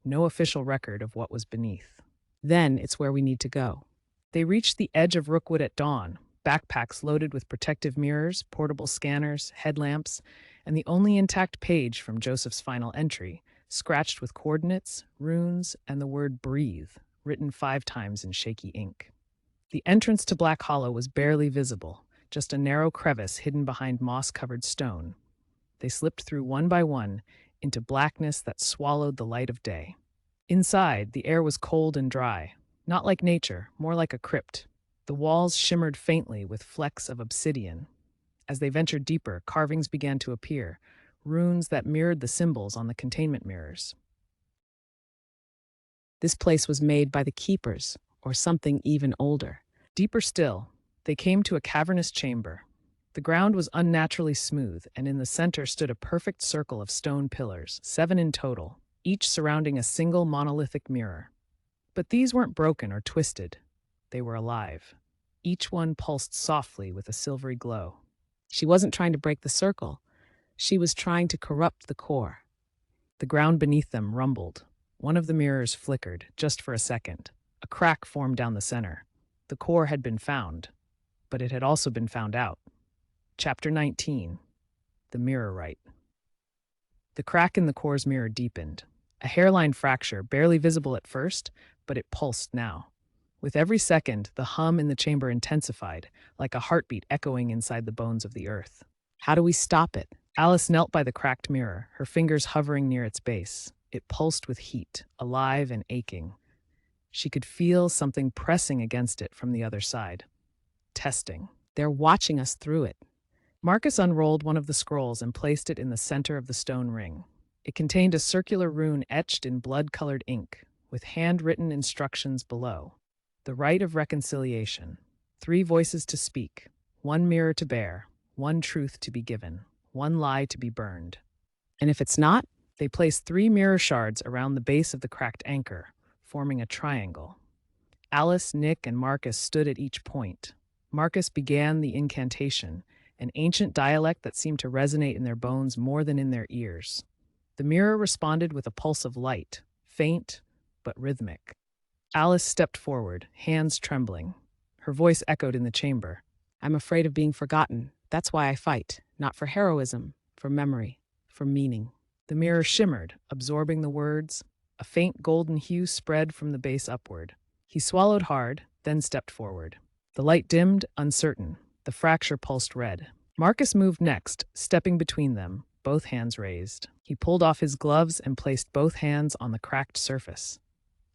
No official record of what was beneath. Then it's where we need to go. They reached the edge of Rookwood at dawn, backpacks loaded with protective mirrors, portable scanners, headlamps, and the only intact page from Joseph's final entry, scratched with coordinates, runes, and the word breathe, written 5 times in shaky ink. The entrance to Black Hollow was barely visible, just a narrow crevice hidden behind moss-covered stone. They slipped through one by one into blackness that swallowed the light of day. Inside, the air was cold and dry, not like nature, more like a crypt. The walls shimmered faintly with flecks of obsidian. As they ventured deeper, carvings began to appear, runes that mirrored the symbols on the containment mirrors. This place was made by the keepers, or something even older. Deeper still, they came to a cavernous chamber. The ground was unnaturally smooth, and in the center stood a perfect circle of stone pillars, 7 in total, each surrounding a single monolithic mirror. But these weren't broken or twisted. They were alive. Each one pulsed softly with a silvery glow. She wasn't trying to break the circle. She was trying to corrupt the core. The ground beneath them rumbled. One of the mirrors flickered, just for a second. A crack formed down the center. The core had been found, but it had also been found out. Chapter 19, The Mirror Rite. The crack in the core's mirror deepened. A hairline fracture, barely visible at first, but it pulsed now. With every second, the hum in the chamber intensified, like a heartbeat echoing inside the bones of the earth. How do we stop it? Alice knelt by the cracked mirror, her fingers hovering near its base. It pulsed with heat, alive and aching. She could feel something pressing against it from the other side. Testing. They're watching us through it. Marcus unrolled one of the scrolls and placed it in the center of the stone ring. It contained a circular rune etched in blood-colored ink, with handwritten instructions below. The rite of reconciliation. 3 voices to speak, 1 mirror to bear, 1 truth to be given, 1 lie to be burned. And if it's not? They placed 3 mirror shards around the base of the cracked anchor, forming a triangle. Alice, Nick, and Marcus stood at each point. Marcus began the incantation, an ancient dialect that seemed to resonate in their bones more than in their ears. The mirror responded with a pulse of light, faint but rhythmic. Alice stepped forward, hands trembling. Her voice echoed in the chamber. I'm afraid of being forgotten. That's why I fight. Not for heroism, for memory, for meaning. The mirror shimmered, absorbing the words. A faint golden hue spread from the base upward. He swallowed hard, then stepped forward. The light dimmed, uncertain. The fracture pulsed red. Marcus moved next, stepping between them, both hands raised. He pulled off his gloves and placed both hands on the cracked surface.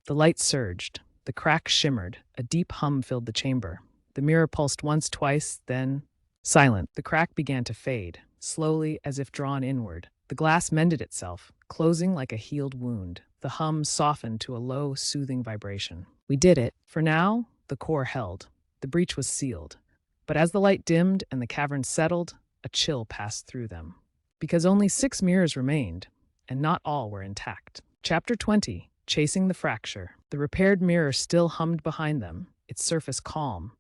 The light surged. The crack shimmered. A deep hum filled the chamber. The mirror pulsed once, twice, then silent. The crack began to fade, slowly as if drawn inward. The glass mended itself, closing like a healed wound. The hum softened to a low, soothing vibration. We did it. For now, the core held. The breach was sealed. But as the light dimmed and the cavern settled, a chill passed through them. Because only 6 mirrors remained, and not all were intact. Chapter 20, Chasing the Fracture. The repaired mirror still hummed behind them, its surface calm,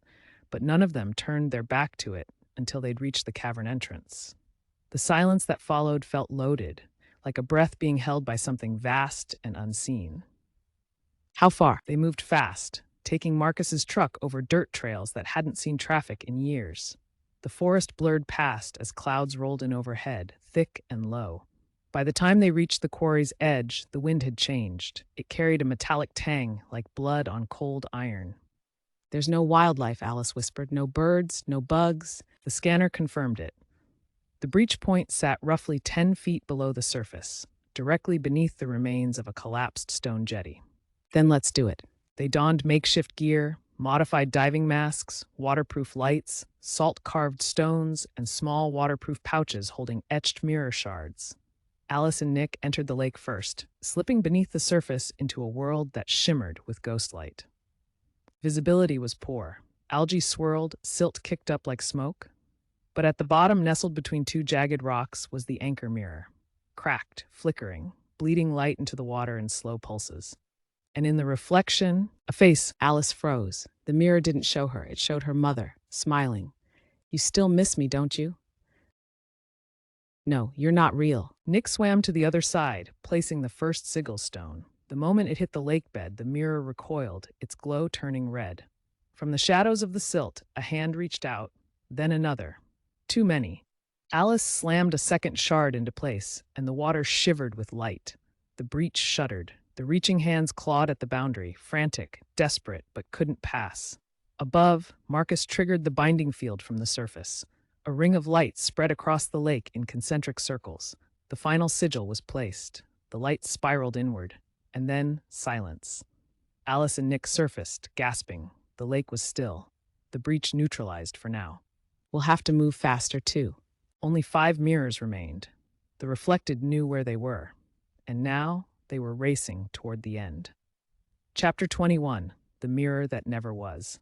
but none of them turned their back to it until they'd reached the cavern entrance. The silence that followed felt loaded, like a breath being held by something vast and unseen. How far? They moved fast, taking Marcus's truck over dirt trails that hadn't seen traffic in years. The forest blurred past as clouds rolled in overhead, thick and low. By the time they reached the quarry's edge, the wind had changed. It carried a metallic tang like blood on cold iron. There's no wildlife, Alice whispered. No birds, no bugs. The scanner confirmed it. The breach point sat roughly 10 feet below the surface, directly beneath the remains of a collapsed stone jetty. Then let's do it. They donned makeshift gear, modified diving masks, waterproof lights, salt-carved stones, and small waterproof pouches holding etched mirror shards. Alice and Nick entered the lake first, slipping beneath the surface into a world that shimmered with ghostlight. Visibility was poor. Algae swirled, silt kicked up like smoke. But at the bottom, nestled between two jagged rocks, was the anchor mirror. Cracked, flickering, bleeding light into the water in slow pulses. And in the reflection, a face. Alice froze. The mirror didn't show her. It showed her mother, smiling. You still miss me, don't you? No, you're not real. Nick swam to the other side, placing the first sigil stone. The moment it hit the lake bed, the mirror recoiled, its glow turning red. From the shadows of the silt, a hand reached out, then another. Too many. Alice slammed a second shard into place, and the water shivered with light. The breach shuddered. The reaching hands clawed at the boundary, frantic, desperate, but couldn't pass. Above, Marcus triggered the binding field from the surface. A ring of light spread across the lake in concentric circles. The final sigil was placed. The light spiraled inward. And then, silence. Alice and Nick surfaced, gasping. The lake was still. The breach neutralized for now. We'll have to move faster, too. Only 5 mirrors remained. The reflected knew where they were. And now, they were racing toward the end. Chapter 21, The Mirror That Never Was.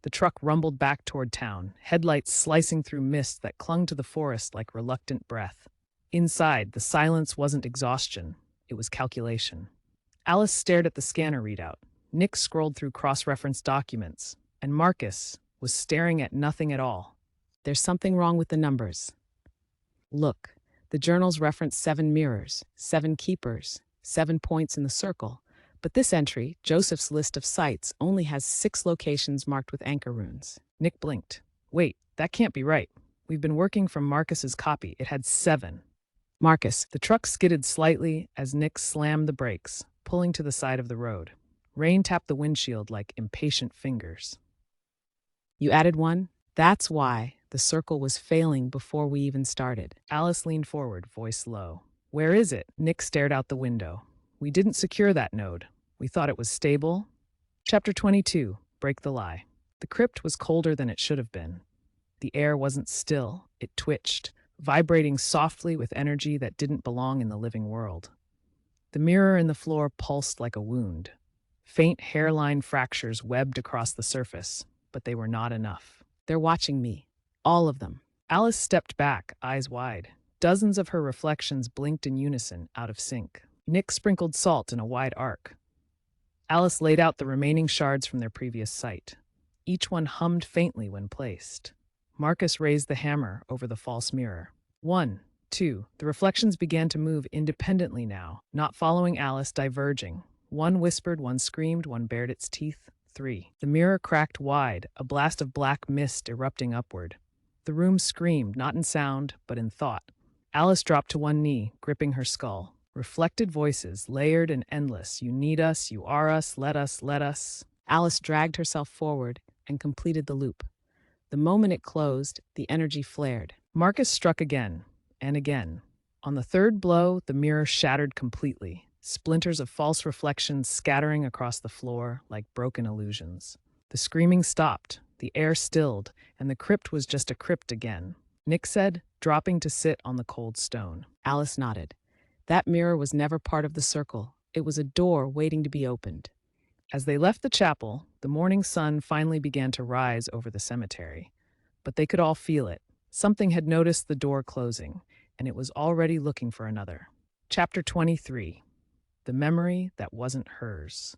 The truck rumbled back toward town, headlights slicing through mist that clung to the forest like reluctant breath. Inside, the silence wasn't exhaustion, it was calculation. Alice stared at the scanner readout. Nick scrolled through cross-referenced documents, and Marcus was staring at nothing at all. There's something wrong with the numbers. Look, the journals reference 7 mirrors, 7 keepers, 7 points in the circle, but this entry, Joseph's list of sites, only has 6 locations marked with anchor runes. Nick blinked. Wait, that can't be right. We've been working from Marcus's copy. It had 7. Marcus. The truck skidded slightly as Nick slammed the brakes, pulling to the side of the road. Rain tapped the windshield like impatient fingers. You added 1? That's why the circle was failing before we even started. Alice leaned forward, voice low. Where is it? Nick stared out the window. We didn't secure that node. We thought it was stable. Chapter 22, Break the Lie. The crypt was colder than it should have been. The air wasn't still. It twitched, vibrating softly with energy that didn't belong in the living world. The mirror in the floor pulsed like a wound. Faint hairline fractures webbed across the surface, but they were not enough. They're watching me. All of them. Alice stepped back, eyes wide. Dozens of her reflections blinked in unison, out of sync. Nick sprinkled salt in a wide arc. Alice laid out the remaining shards from their previous site. Each one hummed faintly when placed. Marcus raised the hammer over the false mirror. 1, 2. The reflections began to move independently now, not following Alice, diverging. One whispered, one screamed, one bared its teeth. 3. The mirror cracked wide, a blast of black mist erupting upward. The room screamed, not in sound, but in thought. Alice dropped to one knee, gripping her skull. Reflected voices, layered and endless. You need us, you are us, let us, let us. Alice dragged herself forward and completed the loop. The moment it closed, the energy flared. Marcus struck again, and again. On the third blow, the mirror shattered completely, splinters of false reflections scattering across the floor like broken illusions. The screaming stopped, the air stilled, and the crypt was just a crypt again. Nick said, dropping to sit on the cold stone. Alice nodded. That mirror was never part of the circle. It was a door waiting to be opened. As they left the chapel, the morning sun finally began to rise over the cemetery. But they could all feel it. Something had noticed the door closing, and it was already looking for another. Chapter 23, The Memory That Wasn't Hers.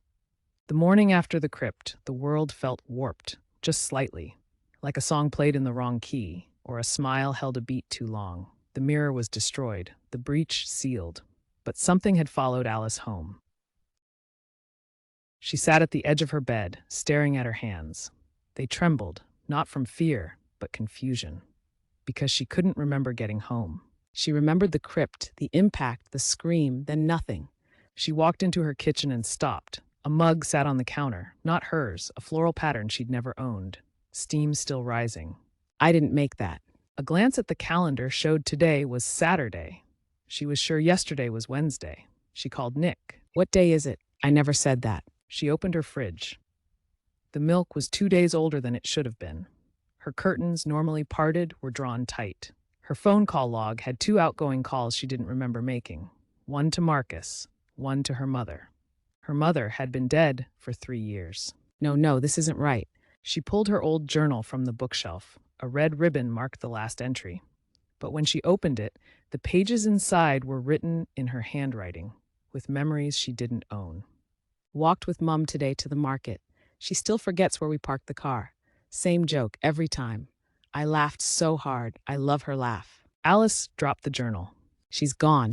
The morning after the crypt, the world felt warped, just slightly, like a song played in the wrong key, or a smile held a beat too long. The mirror was destroyed, the breach sealed. But something had followed Alice home. She sat at the edge of her bed, staring at her hands. They trembled, not from fear, but confusion, because she couldn't remember getting home. She remembered the crypt, the impact, the scream, then nothing. She walked into her kitchen and stopped. A mug sat on the counter, not hers, a floral pattern she'd never owned. Steam still rising. I didn't make that. A glance at the calendar showed today was Saturday. She was sure yesterday was Wednesday. She called Nick. What day is it? I never said that. She opened her fridge. The milk was 2 days older than it should have been. Her curtains, normally parted, were drawn tight. Her phone call log had 2 outgoing calls she didn't remember making. One to Marcus, one to her mother. Her mother had been dead for 3 years. No, this isn't right. She pulled her old journal from the bookshelf. A red ribbon marked the last entry. But when she opened it, the pages inside were written in her handwriting, with memories she didn't own. Walked with Mum today to the market. She still forgets where we parked the car. Same joke every time. I laughed so hard. I love her laugh. Alice dropped the journal. She's gone.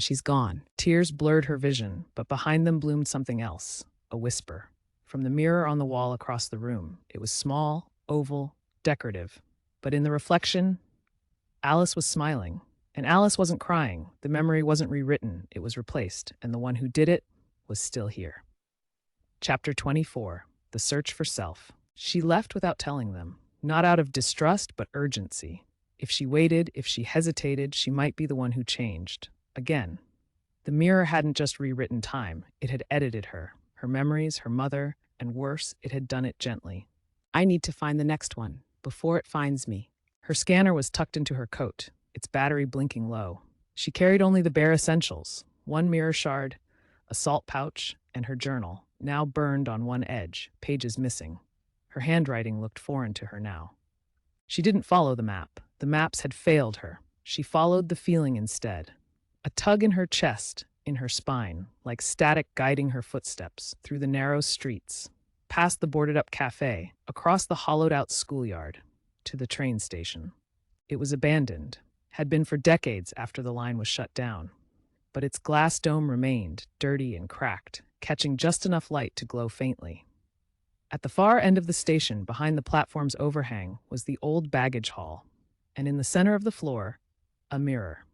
Tears blurred her vision, but behind them bloomed something else, a whisper. From the mirror on the wall across the room, it was small, oval, decorative. But in the reflection, Alice was smiling. And Alice wasn't crying. The memory wasn't rewritten. It was replaced, and the one who did it was still here. Chapter 24, The Search for Self. She left without telling them, not out of distrust, but urgency. If she waited, if she hesitated, she might be the one who changed. Again. The mirror hadn't just rewritten time, it had edited her memories, her mother, and worse, it had done it gently. I need to find the next one, before it finds me. Her scanner was tucked into her coat, its battery blinking low. She carried only the bare essentials, one mirror shard, a salt pouch, and her journal, now burned on one edge, pages missing. Her handwriting looked foreign to her now. She didn't follow the map. The maps had failed her. She followed the feeling instead. A tug in her chest, in her spine, like static guiding her footsteps through the narrow streets, past the boarded-up cafe, across the hollowed-out schoolyard, to the train station. It was abandoned, had been for decades after the line was shut down. But its glass dome remained, dirty and cracked, catching just enough light to glow faintly. At the far end of the station, behind the platform's overhang, was the old baggage hall, and in the center of the floor, a mirror.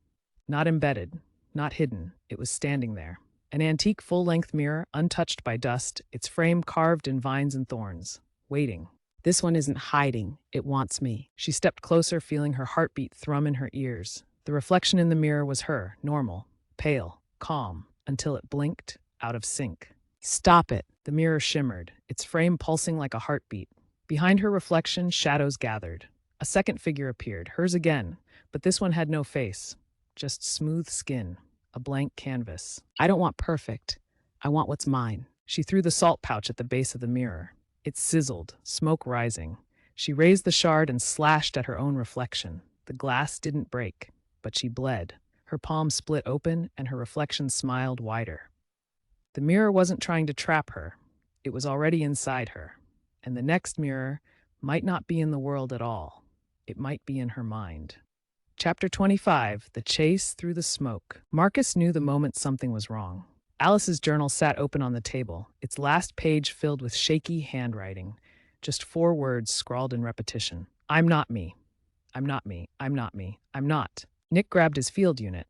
Not embedded, not hidden, it was standing there. An antique full-length mirror, untouched by dust, its frame carved in vines and thorns, waiting. This one isn't hiding, it wants me. She stepped closer, feeling her heartbeat thrum in her ears. The reflection in the mirror was her, normal, pale, calm, until it blinked, out of sync. Stop it. The mirror shimmered, its frame pulsing like a heartbeat. Behind her reflection, shadows gathered. A second figure appeared, hers again, but this one had no face, just smooth skin, a blank canvas. I don't want perfect. I want what's mine. She threw the salt pouch at the base of the mirror. It sizzled, smoke rising. She raised the shard and slashed at her own reflection. The glass didn't break, but she bled. Her palm split open, and her reflection smiled wider. The mirror wasn't trying to trap her. It was already inside her. And the next mirror might not be in the world at all. It might be in her mind. Chapter 25, The Chase Through the Smoke. Marcus knew the moment something was wrong. Alice's journal sat open on the table, its last page filled with shaky handwriting. Just 4 words scrawled in repetition. I'm not me. I'm not me. I'm not me. I'm not. Nick grabbed his field unit.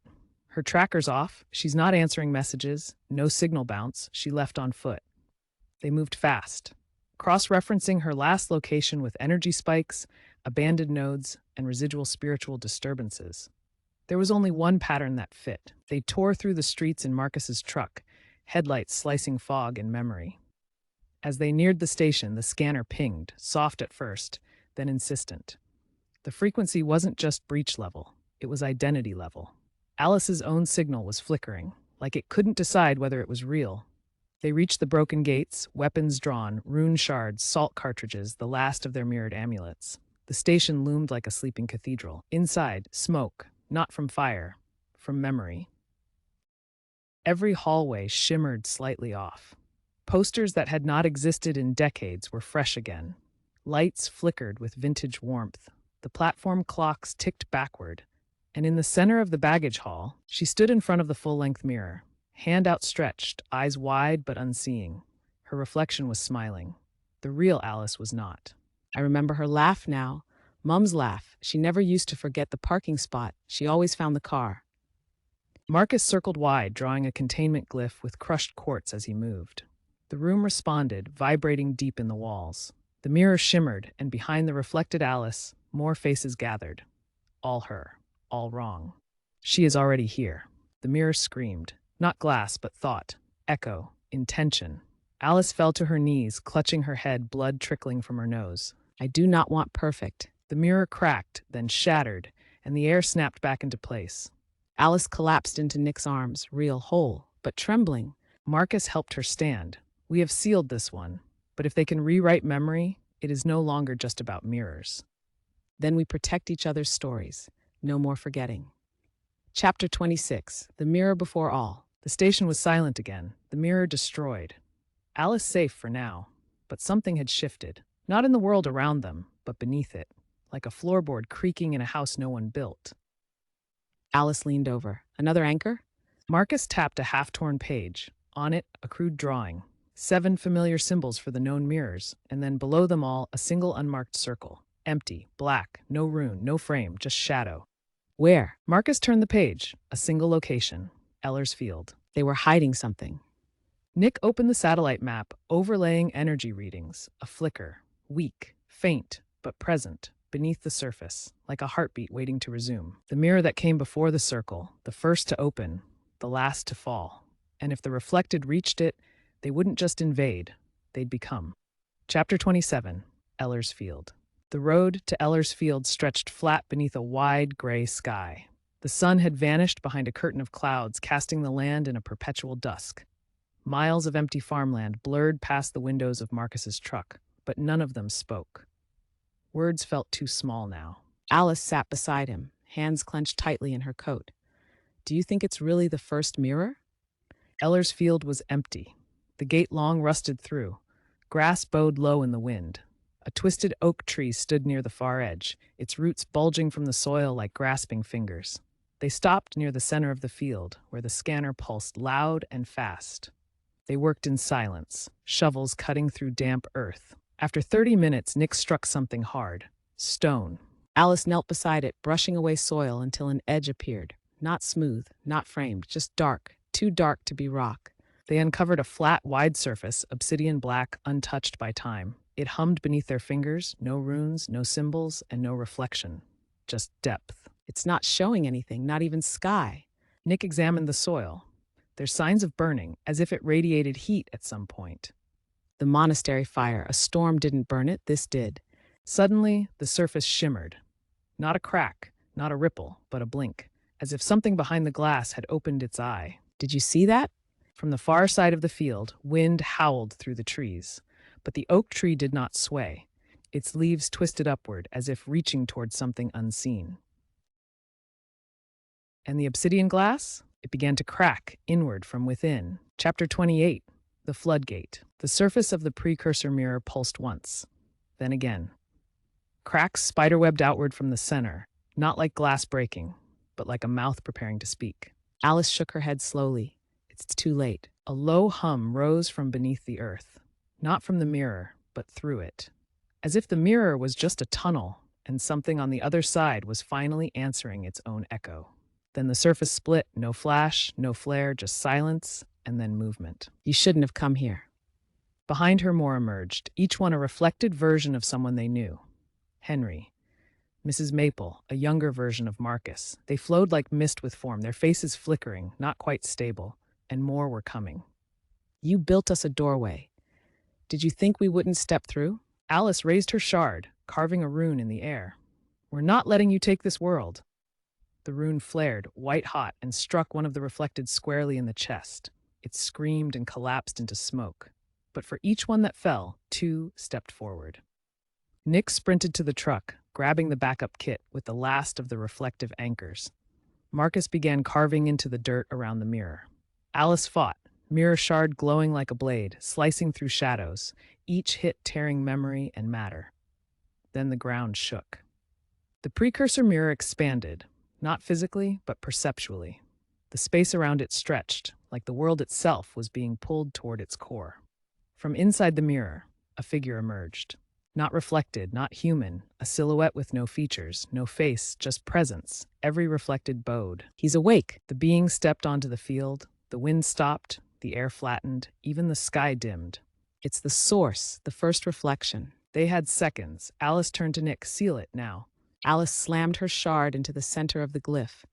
Her tracker's off. She's not answering messages. No signal bounce. She left on foot. They moved fast, cross-referencing her last location with energy spikes, abandoned nodes, and residual spiritual disturbances. There was only one pattern that fit. They tore through the streets in Marcus's truck, headlights slicing fog in memory. As they neared the station, the scanner pinged, soft at first, then insistent. The frequency wasn't just breach level, it was identity level. Alice's own signal was flickering, like it couldn't decide whether it was real. They reached the broken gates, weapons drawn, rune shards, salt cartridges, the last of their mirrored amulets. The station loomed like a sleeping cathedral. Inside, smoke, not from fire, from memory. Every hallway shimmered slightly off. Posters that had not existed in decades were fresh again. Lights flickered with vintage warmth. The platform clocks ticked backward, And in the center of the baggage hall, she stood in front of the full-length mirror, hand outstretched, eyes wide but unseeing. Her reflection was smiling. The real Alice was not. I remember her laugh now. Mum's laugh. She never used to forget the parking spot. She always found the car. Marcus circled wide, drawing a containment glyph with crushed quartz as he moved. The room responded, vibrating deep in the walls. The mirror shimmered, and behind the reflected Alice, more faces gathered. All her. All wrong. She is already here. The mirror screamed. Not glass, but thought. Echo. Intention. Alice fell to her knees, clutching her head, blood trickling from her nose. I do not want perfect. The mirror cracked, then shattered, and the air snapped back into place. Alice collapsed into Nick's arms, real, whole, but trembling. Marcus helped her stand. We have sealed this one, but if they can rewrite memory, it is no longer just about mirrors. Then we protect each other's stories. No more forgetting. Chapter 26. The Mirror Before All. The station was silent again, the mirror destroyed. Alice safe for now, but something had shifted. Not in the world around them, but beneath it, like a floorboard creaking in a house no one built. Alice leaned over. Another anchor? Marcus tapped a half-torn page. On it, a crude drawing. 7 familiar symbols for the known mirrors, and then below them all, a single unmarked circle. Empty, black, no rune, no frame, just shadow. Where? Marcus turned the page. A single location. Eller's Field. They were hiding something. Nick opened the satellite map, overlaying energy readings. A flicker. Weak, faint, but present, beneath the surface, like a heartbeat waiting to resume. The mirror that came before the circle, the first to open, the last to fall. And if the reflected reached it, they wouldn't just invade, they'd become. Chapter 27. Eller's Field. The road to Eller's Field stretched flat beneath a wide gray sky. The sun had vanished behind a curtain of clouds, casting the land in a perpetual dusk. Miles of empty farmland blurred past the windows of Marcus's truck, but none of them spoke. Words felt too small now. Alice sat beside him, hands clenched tightly in her coat. Do you think it's really the first mirror? Eller's Field was empty. The gate long rusted through. Grass bowed low in the wind. A twisted oak tree stood near the far edge, its roots bulging from the soil like grasping fingers. They stopped near the center of the field, where the scanner pulsed loud and fast. They worked in silence, shovels cutting through damp earth. After 30 minutes, Nick struck something hard. Stone. Alice knelt beside it, brushing away soil until an edge appeared. Not smooth, not framed, just dark, too dark to be rock. They uncovered a flat, wide surface, obsidian black, untouched by time. It hummed beneath their fingers, no runes, no symbols, and no reflection. Just depth. It's not showing anything, not even sky. Nick examined the soil. There's signs of burning, as if it radiated heat at some point. The monastery fire, a storm didn't burn it, this did. Suddenly, the surface shimmered. Not a crack, not a ripple, but a blink, as if something behind the glass had opened its eye. Did you see that? From the far side of the field, wind howled through the trees. But the oak tree did not sway. Its leaves twisted upward, as if reaching toward something unseen. And the obsidian glass? It began to crack inward from within. Chapter 28. The Floodgate. The surface of the precursor mirror pulsed once. Then again. Cracks spiderwebbed outward from the center, not like glass breaking, but like a mouth preparing to speak. Alice shook her head slowly. It's too late. A low hum rose from beneath the earth. Not from the mirror, but through it. As if the mirror was just a tunnel, and something on the other side was finally answering its own echo. Then the surface split, no flash, no flare, just silence, and then movement. You shouldn't have come here. Behind her more emerged, each one a reflected version of someone they knew. Henry. Mrs. Maple, a younger version of Marcus. They flowed like mist with form, their faces flickering, not quite stable, and more were coming. You built us a doorway. Did you think we wouldn't step through? Alice raised her shard, carving a rune in the air. We're not letting you take this world. The rune flared, white-hot, and struck one of the reflected squarely in the chest. It screamed and collapsed into smoke. But for each one that fell, 2 stepped forward. Nick sprinted to the truck, grabbing the backup kit with the last of the reflective anchors. Marcus began carving into the dirt around the mirror. Alice fought, mirror shard glowing like a blade, slicing through shadows, each hit tearing memory and matter. Then the ground shook. The precursor mirror expanded, not physically, but perceptually. The space around it stretched, like the world itself was being pulled toward its core. From inside the mirror, a figure emerged. Not reflected, not human, a silhouette with no features, no face, just presence. Every reflected bowed. He's awake. The being stepped onto the field. The wind stopped, the air flattened, even the sky dimmed. It's the source, the first reflection. They had seconds. Alice turned to Nick. Seal it now. Alice slammed her shard into the center of the glyph.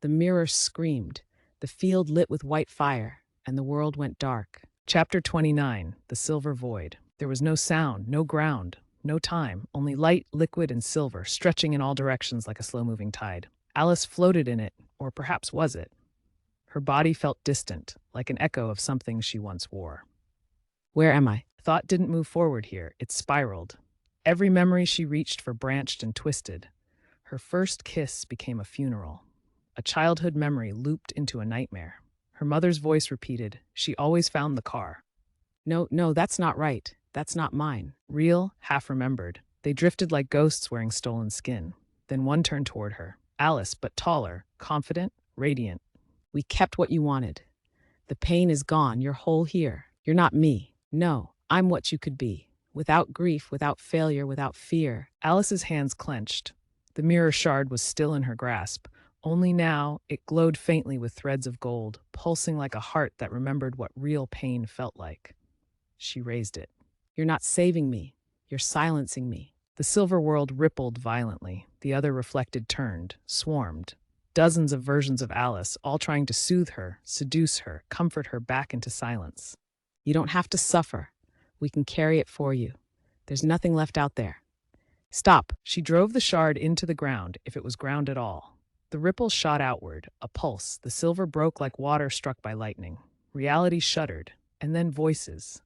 The mirror screamed. The field lit with white fire, and the world went dark. Chapter 29, The Silver Void. There was no sound, no ground, no time, only light, liquid, and silver, stretching in all directions like a slow-moving tide. Alice floated in it, or perhaps was it? Her body felt distant, like an echo of something she once wore. Where am I? Thought didn't move forward here, it spiraled. Every memory she reached for branched and twisted. Her first kiss became a funeral. A childhood memory looped into a nightmare. Her mother's voice repeated, "She always found the car." No, that's not right. That's not mine. Real, half-remembered. They drifted like ghosts wearing stolen skin. Then one turned toward her. Alice, but taller, confident, radiant. We kept what you wanted. The pain is gone. You're whole here. You're not me. No, I'm what you could be. Without grief, without failure, without fear. Alice's hands clenched. The mirror shard was still in her grasp. Only now, it glowed faintly with threads of gold, pulsing like a heart that remembered what real pain felt like. She raised it. You're not saving me. You're silencing me. The silver world rippled violently. The other reflected turned, swarmed. Dozens of versions of Alice, all trying to soothe her, seduce her, comfort her back into silence. You don't have to suffer. We can carry it for you. There's nothing left out there. Stop. She drove the shard into the ground, if it was ground at all. The ripple shot outward, a pulse. The silver broke like water struck by lightning. Reality shuddered, and then voices.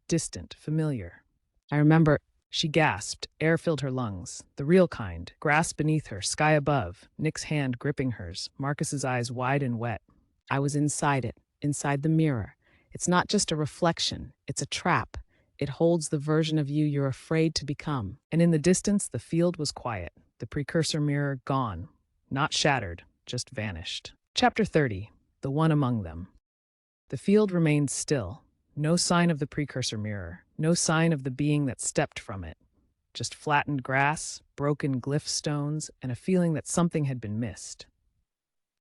Distant, familiar. I remember. She gasped. Air filled her lungs. The real kind. Grass beneath her, sky above. Nick's hand gripping hers. Marcus's eyes wide and wet. I was inside it, inside the mirror. It's not just a reflection. It's a trap. It holds the version of you you're afraid to become. And in the distance, the field was quiet. The precursor mirror gone. Not shattered, just vanished. Chapter 30, The One Among Them. The field remained still. No sign of the precursor mirror. No sign of the being that stepped from it. Just flattened grass, broken glyph stones, and a feeling that something had been missed.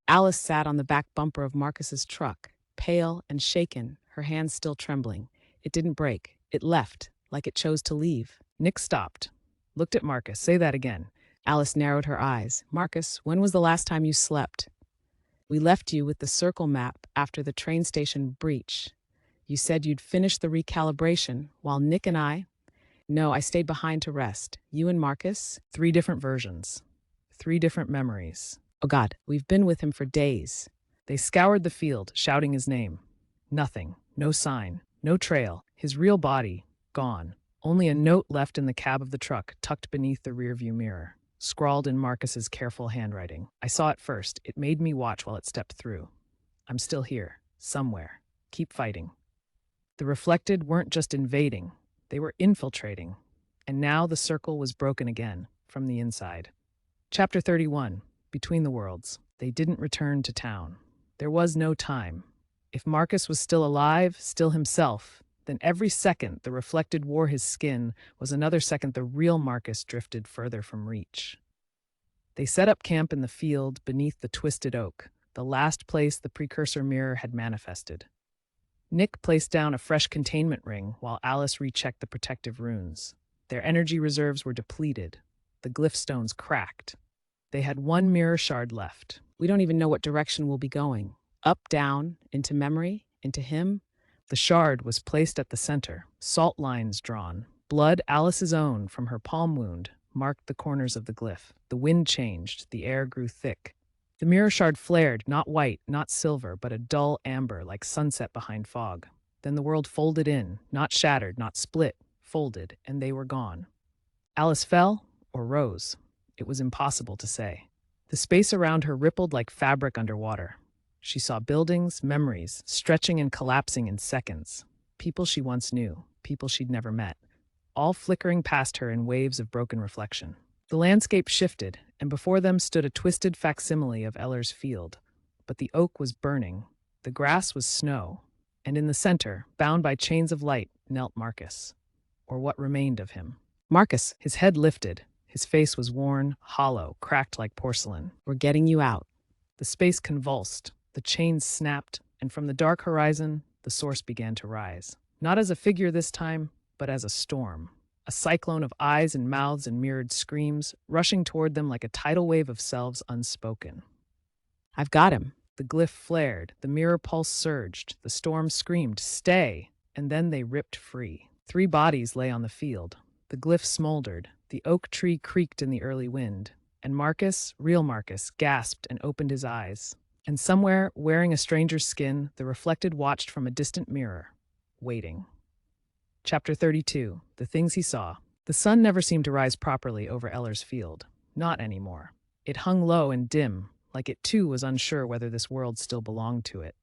Alice sat on the back bumper of Marcus's truck, pale and shaken, her hands still trembling. It didn't break. It left, like it chose to leave. Nick stopped. Looked at Marcus. Say that again. Alice narrowed her eyes. Marcus, when was the last time you slept? We left you with the circle map after the train station breach. You said you'd finish the recalibration, while Nick and I... No, I stayed behind to rest. You and Marcus? 3 different versions. 3 different memories. Oh God, we've been with him for days. They scoured the field, shouting his name. Nothing. No sign. No trail. His real body, gone. Only a note left in the cab of the truck, tucked beneath the rearview mirror. Scrawled in Marcus's careful handwriting. I saw it first. It made me watch while it stepped through. I'm still here. Somewhere. Keep fighting. The reflected weren't just invading. They were infiltrating. And now the circle was broken again, from the inside. Chapter 31, Between the Worlds. They didn't return to town. There was no time. If Marcus was still alive, still himself, then every second the reflected wore his skin was another second the real Marcus drifted further from reach. They set up camp in the field beneath the twisted oak, the last place the precursor mirror had manifested. Nick placed down a fresh containment ring while Alice rechecked the protective runes. Their energy reserves were depleted. The glyph stones cracked. They had 1 mirror shard left. We don't even know what direction we'll be going. Up, down, into memory, into him. The shard was placed at the center, salt lines drawn. Blood, Alice's own, from her palm wound, marked the corners of the glyph. The wind changed, the air grew thick. The mirror shard flared, not white, not silver, but a dull amber like sunset behind fog. Then the world folded in, not shattered, not split, folded, and they were gone. Alice fell or rose. It was impossible to say. The space around her rippled like fabric underwater. She saw buildings, memories, stretching and collapsing in seconds. People she once knew, people she'd never met, all flickering past her in waves of broken reflection. The landscape shifted, and before them stood a twisted facsimile of Eller's field. But the oak was burning, the grass was snow, and in the center, bound by chains of light, knelt Marcus, or what remained of him. Marcus, His head lifted, his face was worn, hollow, cracked like porcelain. we're getting you out. The space convulsed, the chains snapped, and from the dark horizon, the source began to rise. Not as a figure this time, but as a storm. A cyclone of eyes and mouths and mirrored screams, rushing toward them like a tidal wave of selves unspoken. I've got him. The glyph flared, the mirror pulse surged, the storm screamed, "Stay!" And then they ripped free. 3 bodies lay on the field. The glyph smoldered, the oak tree creaked in the early wind, and Marcus, real Marcus, gasped and opened his eyes. And somewhere, wearing a stranger's skin, the reflected watched from a distant mirror, waiting. Chapter 32, The Things He Saw. The sun never seemed to rise properly over Eller's field. Not anymore. It hung low and dim, like it too was unsure whether this world still belonged to it.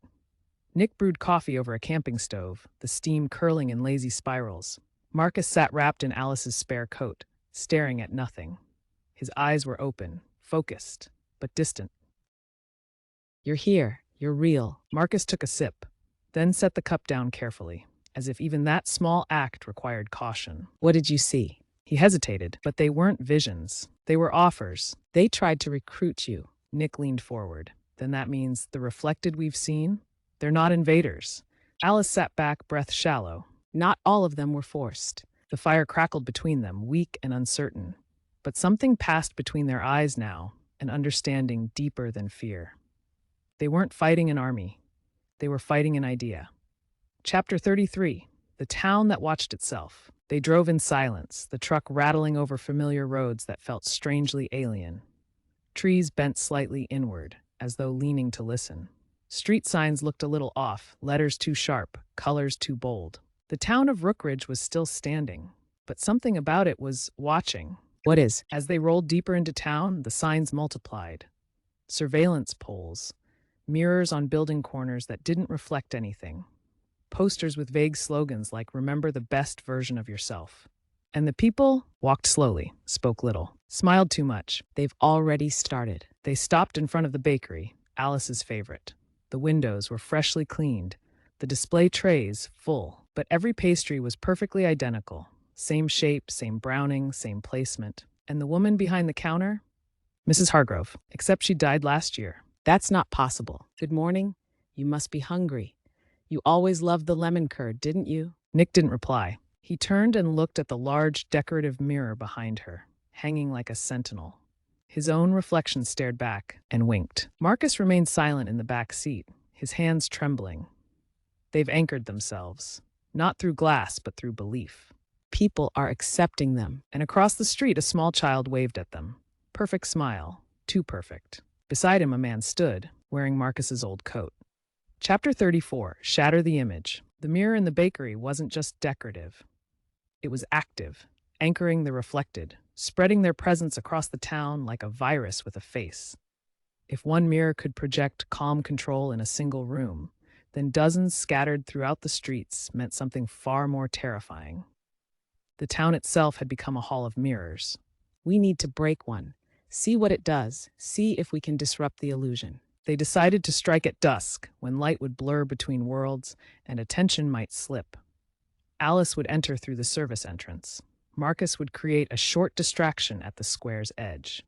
Nick brewed coffee over a camping stove, the steam curling in lazy spirals. Marcus sat wrapped in Alice's spare coat, staring at nothing. His eyes were open, focused, but distant. You're here. You're real. Marcus took a sip, then set the cup down carefully, as if even that small act required caution. What did you see? He hesitated, but they weren't visions. They were offers. They tried to recruit you. Nick leaned forward. Then that means the reflected we've seen? They're not invaders. Alice sat back, breath shallow. Not all of them were forced. The fire crackled between them, weak and uncertain. But something passed between their eyes now, an understanding deeper than fear. They weren't fighting an army. They were fighting an idea. Chapter 33, The Town That Watched Itself. They drove in silence, the truck rattling over familiar roads that felt strangely alien. Trees bent slightly inward, as though leaning to listen. Street signs looked a little off, letters too sharp, colors too bold. The town of Rookridge was still standing, but something about it was watching. What is? As they rolled deeper into town, the signs multiplied. Surveillance poles, mirrors on building corners that didn't reflect anything, posters with vague slogans like "Remember the best version of yourself." And the people walked slowly, spoke little, smiled too much. They've already started. They stopped in front of the bakery, Alice's favorite. The windows were freshly cleaned, the display trays full, but every pastry was perfectly identical. Same shape, same browning, same placement. And the woman behind the counter? Mrs. Hargrove, except she died last year. That's not possible. Good morning. You must be hungry. You always loved the lemon curd, didn't you? Nick didn't reply. He turned and looked at the large, decorative mirror behind her, hanging like a sentinel. His own reflection stared back and winked. Marcus remained silent in the back seat, his hands trembling. They've anchored themselves, not through glass, but through belief. People are accepting them. And across the street, a small child waved at them. Perfect smile, too perfect. Beside him, a man stood, wearing Marcus's old coat. Chapter 34, Shatter the Image. The mirror in the bakery wasn't just decorative. It was active, anchoring the reflected, spreading their presence across the town like a virus with a face. If one mirror could project calm control in a single room, then dozens scattered throughout the streets meant something far more terrifying. The town itself had become a hall of mirrors. We need to break one. See what it does. See if we can disrupt the illusion. They decided to strike at dusk, when light would blur between worlds and attention might slip. Alice would enter through the service entrance. Marcus would create a short distraction at the square's edge.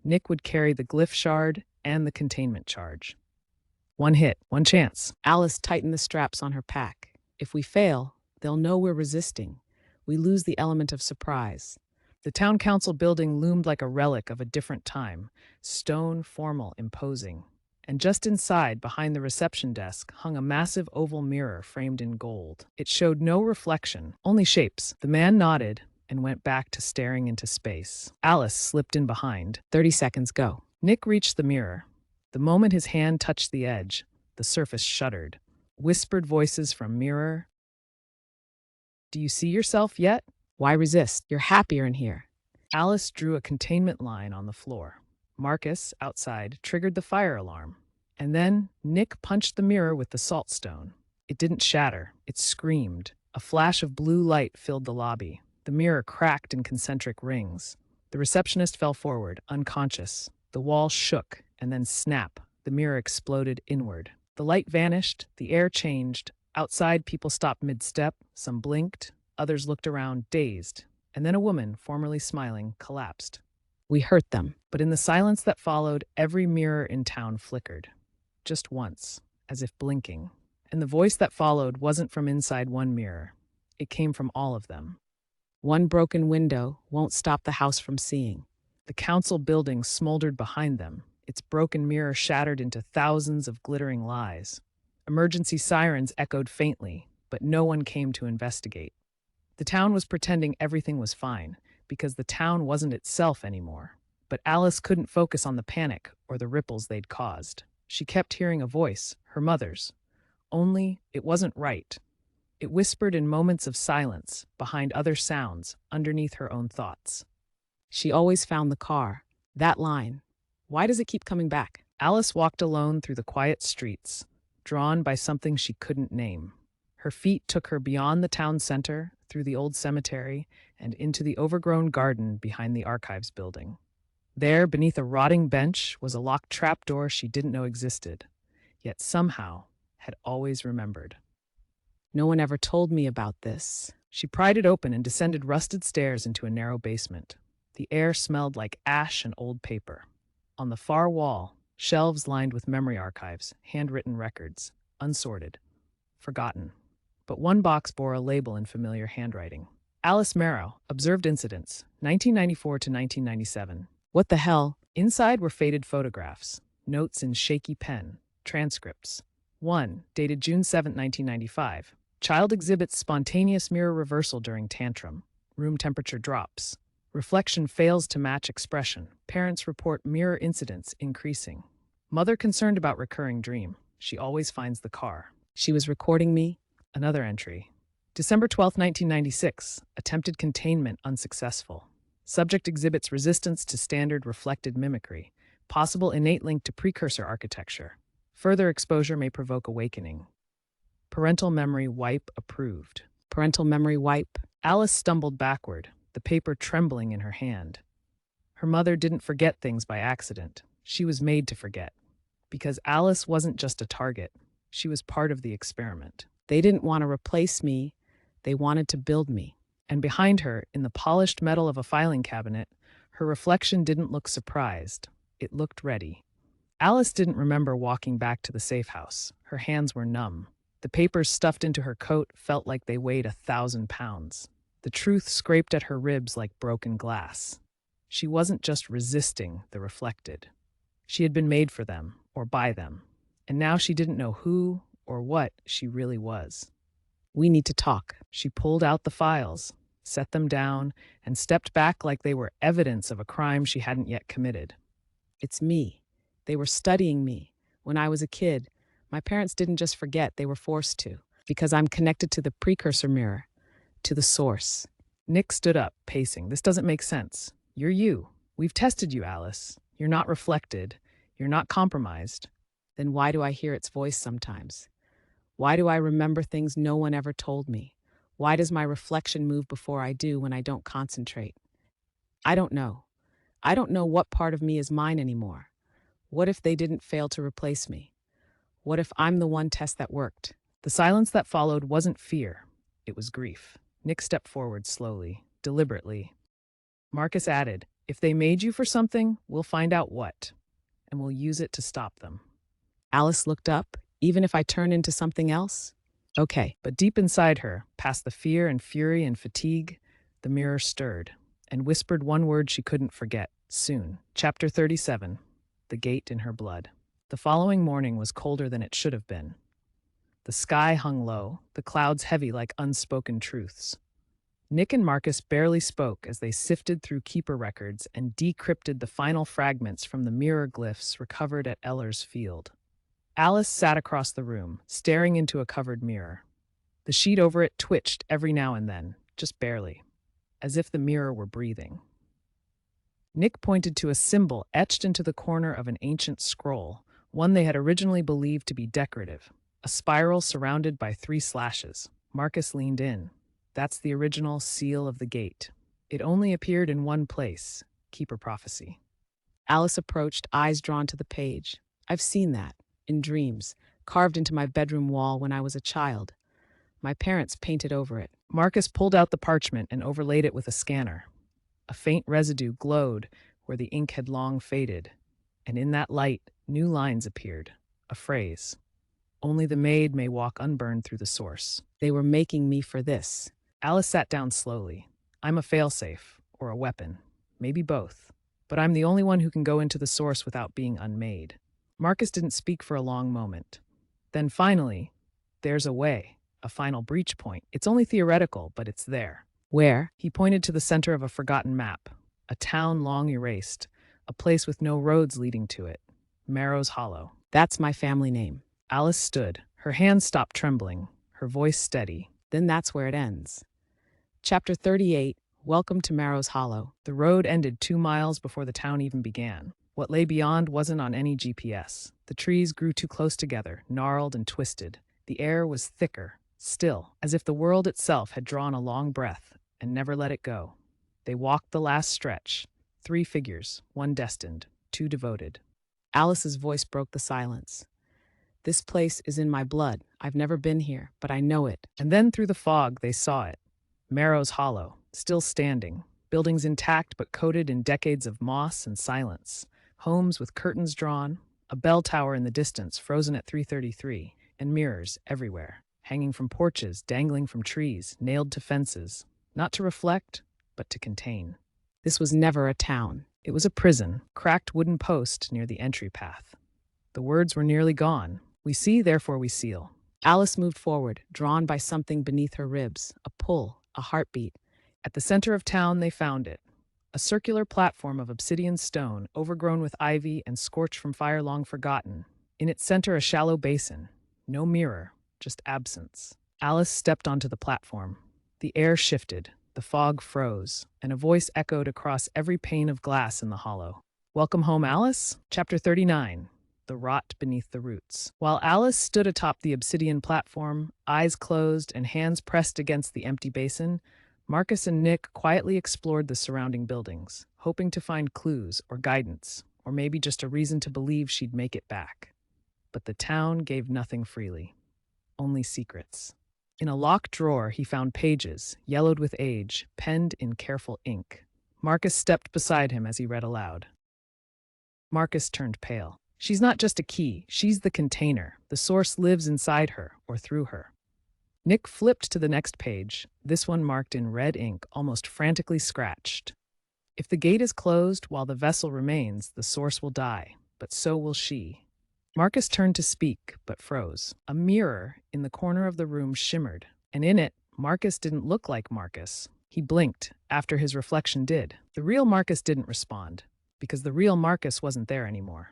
Nick would carry the glyph shard and the containment charge. One hit, one chance. Alice tightened the straps on her pack. If we fail, they'll know we're resisting. We lose the element of surprise. The town council building loomed like a relic of a different time, stone, formal, imposing. And just inside, behind the reception desk, hung a massive oval mirror framed in gold. It showed no reflection, only shapes. The man nodded and went back to staring into space. Alice slipped in behind. 30 seconds, go. Nick reached the mirror. The moment his hand touched the edge, the surface shuddered. Whispered voices from mirror. Do you see yourself yet? Why resist? You're happier in here. Alice drew a containment line on the floor. Marcus, outside, triggered the fire alarm. And then Nick punched the mirror with the salt stone. It didn't shatter. It screamed. A flash of blue light filled the lobby. The mirror cracked in concentric rings. The receptionist fell forward, unconscious. The wall shook, and then snap, the mirror exploded inward. The light vanished, the air changed. Outside, people stopped mid-step, some blinked, others looked around, dazed. And then a woman, formerly smiling, collapsed. We hurt them. But in the silence that followed, every mirror in town flickered. Just once, as if blinking. And the voice that followed wasn't from inside one mirror. It came from all of them. One broken window won't stop the house from seeing. The council building smoldered behind them, its broken mirror shattered into thousands of glittering lies. Emergency sirens echoed faintly, but no one came to investigate. The town was pretending everything was fine, because the town wasn't itself anymore. But Alice couldn't focus on the panic or the ripples they'd caused. She kept hearing a voice, her mother's. Only, it wasn't right. It whispered in moments of silence, behind other sounds, underneath her own thoughts. She always found the car. That line. Why does it keep coming back? Alice walked alone through the quiet streets, drawn by something she couldn't name. Her feet took her beyond the town center, through the old cemetery, and into the overgrown garden behind the archives building. There, beneath a rotting bench, was a locked trapdoor she didn't know existed, yet somehow had always remembered. No one ever told me about this. She pried it open and descended rusted stairs into a narrow basement. The air smelled like ash and old paper. On the far wall, shelves lined with memory archives, handwritten records, unsorted, forgotten. But one box bore a label in familiar handwriting. Alice Marrow, Observed Incidents, 1994 to 1997. What the hell? Inside were faded photographs, notes in shaky pen, transcripts. One, dated June 7, 1995. Child exhibits spontaneous mirror reversal during tantrum. Room temperature drops. Reflection fails to match expression. Parents report mirror incidents increasing. Mother concerned about recurring dream. She always finds the car. She was recording me? Another entry. December 12, 1996. Attempted containment unsuccessful. Subject exhibits resistance to standard reflected mimicry. Possible innate link to precursor architecture. Further exposure may provoke awakening. Parental memory wipe approved. Parental memory wipe? Alice stumbled backward, the paper trembling in her hand. Her mother didn't forget things by accident. She was made to forget. Because Alice wasn't just a target. She was part of the experiment. They didn't want to replace me. They wanted to build me. And behind her, in the polished metal of a filing cabinet, her reflection didn't look surprised. It looked ready. Alice didn't remember walking back to the safe house. Her hands were numb. The papers stuffed into her coat felt like they weighed 1,000 pounds. The truth scraped at her ribs like broken glass. She wasn't just resisting the reflected. She had been made for them, or by them. And now she didn't know who or what she really was. We need to talk. She pulled out the files, set them down, and stepped back like they were evidence of a crime she hadn't yet committed. It's me. They were studying me. When I was a kid, my parents didn't just forget, they were forced to. Because I'm connected to the precursor mirror, to the source. Nick stood up, pacing. This doesn't make sense. You're you. We've tested you, Alice. You're not reflected. You're not compromised. Then why do I hear its voice sometimes? Why do I remember things no one ever told me? Why does my reflection move before I do when I don't concentrate? I don't know. I don't know what part of me is mine anymore. What if they didn't fail to replace me? What if I'm the one test that worked? The silence that followed wasn't fear. It was grief. Nick stepped forward slowly, deliberately. Marcus added, if they made you for something, we'll find out what, and we'll use it to stop them. Alice looked up. Even if I turn into something else? Okay. But deep inside her, past the fear and fury and fatigue, the mirror stirred and whispered one word she couldn't forget. Soon. Chapter 37. The gate in her blood. The following morning was colder than it should have been. The sky hung low, the clouds heavy like unspoken truths. Nick and Marcus barely spoke as they sifted through keeper records and decrypted the final fragments from the mirror glyphs recovered at Eller's Field. Alice sat across the room, staring into a covered mirror. The sheet over it twitched every now and then, just barely, as if the mirror were breathing. Nick pointed to a symbol etched into the corner of an ancient scroll, one they had originally believed to be decorative, a spiral surrounded by 3 slashes. Marcus leaned in. That's the original seal of the gate. It only appeared in one place, keeper prophecy. Alice approached, eyes drawn to the page. I've seen that, in dreams, carved into my bedroom wall when I was a child. My parents painted over it. Marcus pulled out the parchment and overlaid it with a scanner. A faint residue glowed where the ink had long faded, and in that light, new lines appeared. A phrase. Only the maid may walk unburned through the source. They were making me for this. Alice sat down slowly. I'm a failsafe, or a weapon, maybe both. But I'm the only one who can go into the source without being unmade. Marcus didn't speak for a long moment. Then finally, there's a way, a final breach point. It's only theoretical, but it's there. Where? He pointed to the center of a forgotten map, a town long erased, a place with no roads leading to it. Marrow's Hollow. That's my family name. Alice stood. Her hands stopped trembling, her voice steady. Then that's where it ends. Chapter 38, Welcome to Marrow's Hollow. The road ended 2 miles before the town even began. What lay beyond wasn't on any GPS. The trees grew too close together, gnarled and twisted. The air was thicker, still, as if the world itself had drawn a long breath and never let it go. They walked the last stretch. 3 figures, 1 destined, 2 devoted. Alice's voice broke the silence. This place is in my blood. I've never been here, but I know it. And then through the fog they saw it. Marrow's Hollow, still standing, buildings intact but coated in decades of moss and silence, homes with curtains drawn, a bell tower in the distance frozen at 3:33, and mirrors everywhere, hanging from porches, dangling from trees, nailed to fences, not to reflect, but to contain. This was never a town. It was a prison, cracked wooden post near the entry path. The words were nearly gone. We see, therefore we seal. Alice moved forward, drawn by something beneath her ribs, a pull, a heartbeat. At the center of town they found it, a circular platform of obsidian stone, overgrown with ivy and scorched from fire long forgotten. In its center a shallow basin, no mirror, just absence. Alice stepped onto the platform. The air shifted, the fog froze, and a voice echoed across every pane of glass in the hollow. Welcome home, Alice? Chapter 39. The rot beneath the roots. While Alice stood atop the obsidian platform, eyes closed and hands pressed against the empty basin, Marcus and Nick quietly explored the surrounding buildings, hoping to find clues or guidance, or maybe just a reason to believe she'd make it back. But the town gave nothing freely, only secrets. In a locked drawer, he found pages, yellowed with age, penned in careful ink. Marcus stepped beside him as he read aloud. Marcus turned pale. She's not just a key, she's the container. The source lives inside her, or through her. Nick flipped to the next page, this one marked in red ink, almost frantically scratched. If the gate is closed while the vessel remains, the source will die, but so will she. Marcus turned to speak, but froze. A mirror in the corner of the room shimmered, and in it, Marcus didn't look like Marcus. He blinked, after his reflection did. The real Marcus didn't respond, because the real Marcus wasn't there anymore.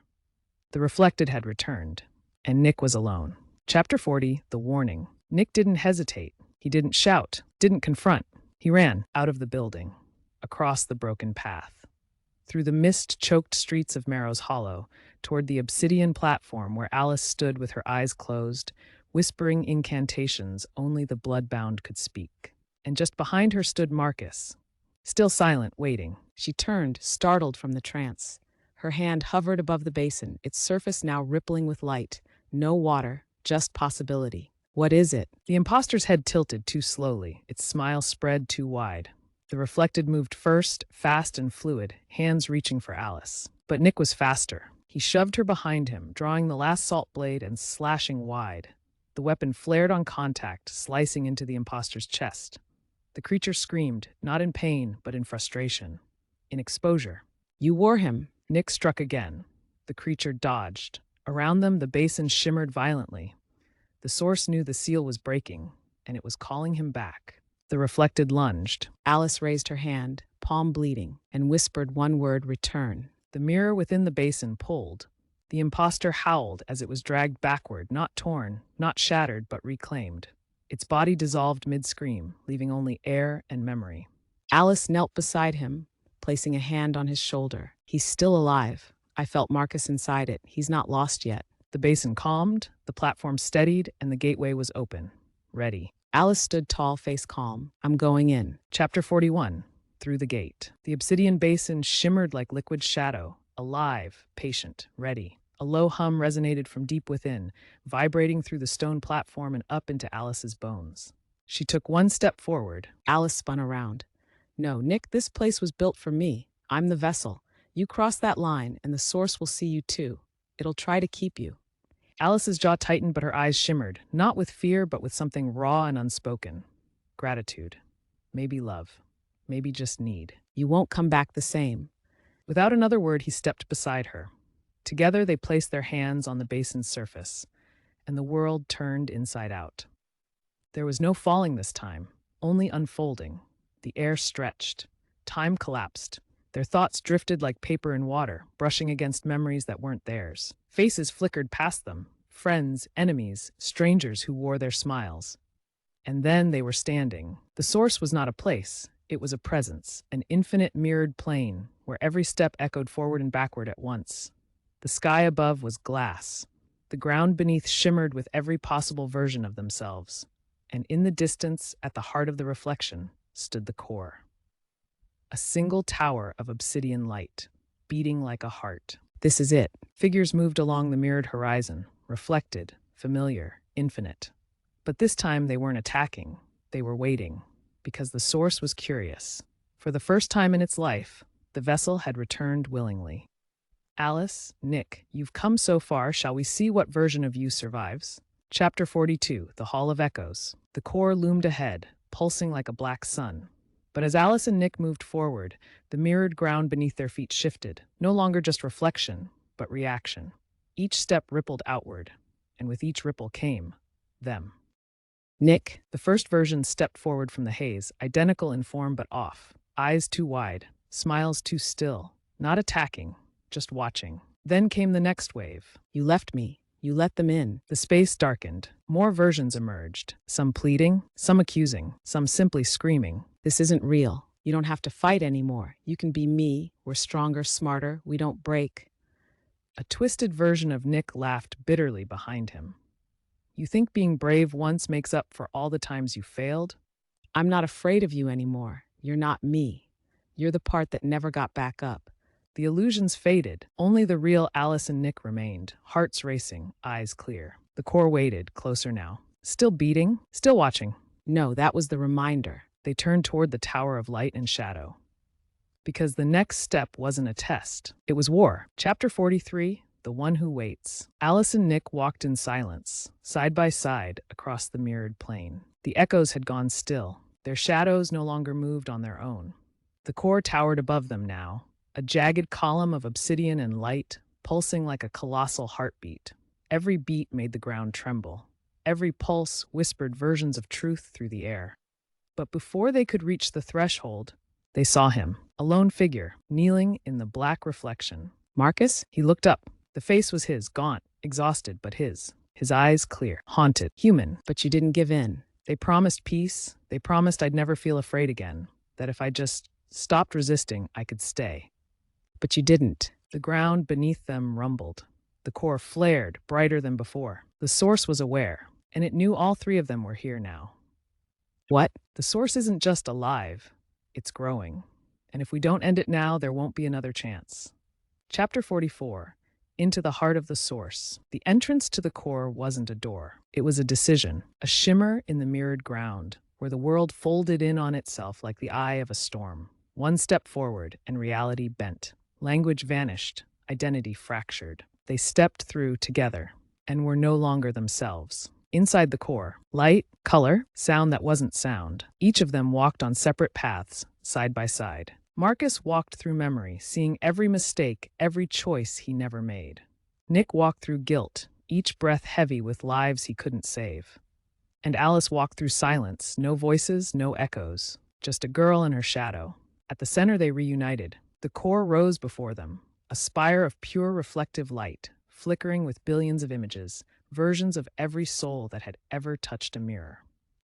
The reflected had returned, and Nick was alone. Chapter 40, The Warning. Nick didn't hesitate. He didn't shout, didn't confront. He ran out of the building, across the broken path, through the mist-choked streets of Marrow's Hollow, toward the obsidian platform where Alice stood with her eyes closed, whispering incantations only the blood-bound could speak. And just behind her stood Marcus, still silent, waiting. She turned, startled from the trance. Her hand hovered above the basin, its surface now rippling with light. No water, just possibility. What is it? The imposter's head tilted too slowly, its smile spread too wide. The reflected moved first, fast and fluid, hands reaching for Alice. But Nick was faster. He shoved her behind him, drawing the last salt blade and slashing wide. The weapon flared on contact, slicing into the imposter's chest. The creature screamed, not in pain, but in frustration, in exposure. You wore him. Nick struck again. The creature dodged. Around them, the basin shimmered violently. The source knew the seal was breaking, and it was calling him back. The reflected lunged. Alice raised her hand, palm bleeding, and whispered one word, return. The mirror within the basin pulled. The imposter howled as it was dragged backward, not torn, not shattered, but reclaimed. Its body dissolved mid-scream, leaving only air and memory. Alice knelt beside him, placing a hand on his shoulder. He's still alive. I felt Marcus inside it. He's not lost yet. The basin calmed, the platform steadied, and the gateway was open. Ready. Alice stood tall, face calm. I'm going in. Chapter 41. through the gate. The obsidian basin shimmered like liquid shadow, alive, patient, ready. A low hum resonated from deep within, vibrating through the stone platform and up into Alice's bones. She took one step forward. Alice spun around. No, Nick, this place was built for me. I'm the vessel. You cross that line, and the source will see you too. It'll try to keep you. Alice's jaw tightened, but her eyes shimmered, not with fear, but with something raw and unspoken. Gratitude. Maybe love. Maybe just need. You won't come back the same. Without another word, he stepped beside her. Together, they placed their hands on the basin's surface, and the world turned inside out. There was no falling this time, only unfolding. The air stretched. Time collapsed. Their thoughts drifted like paper in water, brushing against memories that weren't theirs. Faces flickered past them, friends, enemies, strangers who wore their smiles. And then they were standing. The source was not a place. It was a presence, an infinite mirrored plane, where every step echoed forward and backward at once. The sky above was glass. The ground beneath shimmered with every possible version of themselves. And in the distance, at the heart of the reflection, stood the core. A single tower of obsidian light, beating like a heart. This is it. Figures moved along the mirrored horizon, reflected, familiar, infinite. But this time they weren't attacking, they were waiting, because the source was curious. For the first time in its life, the vessel had returned willingly. Alice, Nick, you've come so far, shall we see what version of you survives? Chapter 42, The Hall of Echoes. The core loomed ahead, pulsing like a black sun. But as Alice and Nick moved forward, the mirrored ground beneath their feet shifted, no longer just reflection, but reaction. Each step rippled outward, and with each ripple came them. Nick, The first version stepped forward from the haze, identical in form but off. Eyes too wide, smiles too still, not attacking, just watching. Then came the next wave. you left me. You let them in. The space darkened. More versions emerged, some pleading, some accusing, some simply screaming. This isn't real. You don't have to fight anymore. You can be me. We're stronger, smarter. We don't break. A twisted version of Nick laughed bitterly behind him. You think being brave once makes up for all the times you failed? I'm not afraid of you anymore. You're not me. You're the part that never got back up. The illusions faded. Only the real Alice and Nick remained, hearts racing, eyes clear. The core waited, closer now. Still beating, still watching. No, that was the reminder. They turned toward the tower of light and shadow. Because the next step wasn't a test. It was war. Chapter 43, The One Who Waits. Alice and Nick walked in silence, side by side, across the mirrored plain. The echoes had gone still. Their shadows no longer moved on their own. The core towered above them now, a jagged column of obsidian and light, pulsing like a colossal heartbeat. Every beat made the ground tremble. Every pulse whispered versions of truth through the air. But before they could reach the threshold, they saw him, a lone figure, kneeling in the black reflection. Marcus? He looked up. The face was his, gaunt, exhausted, but his. His eyes clear, haunted, human. But you didn't give in. They promised peace. They promised I'd never feel afraid again, that if I just stopped resisting, I could stay. But you didn't. The ground beneath them rumbled. The core flared, brighter than before. The source was aware, and it knew all three of them were here now. What? The source isn't just alive, it's growing. And if we don't end it now, there won't be another chance. Chapter 44, Into the Heart of the Source. The entrance to the core wasn't a door. It was a decision, a shimmer in the mirrored ground, where the world folded in on itself like the eye of a storm. One step forward, and reality bent. Language vanished, identity fractured. They stepped through together, and were no longer themselves. Inside the core, light, color, sound that wasn't sound. Each of them walked on separate paths, side by side. Marcus walked through memory, seeing every mistake, every choice he never made. Nick walked through guilt, each breath heavy with lives he couldn't save. And Alice walked through silence, no voices, no echoes, just a girl and her shadow. At the center they reunited. The core rose before them, a spire of pure reflective light, flickering with billions of images, versions of every soul that had ever touched a mirror.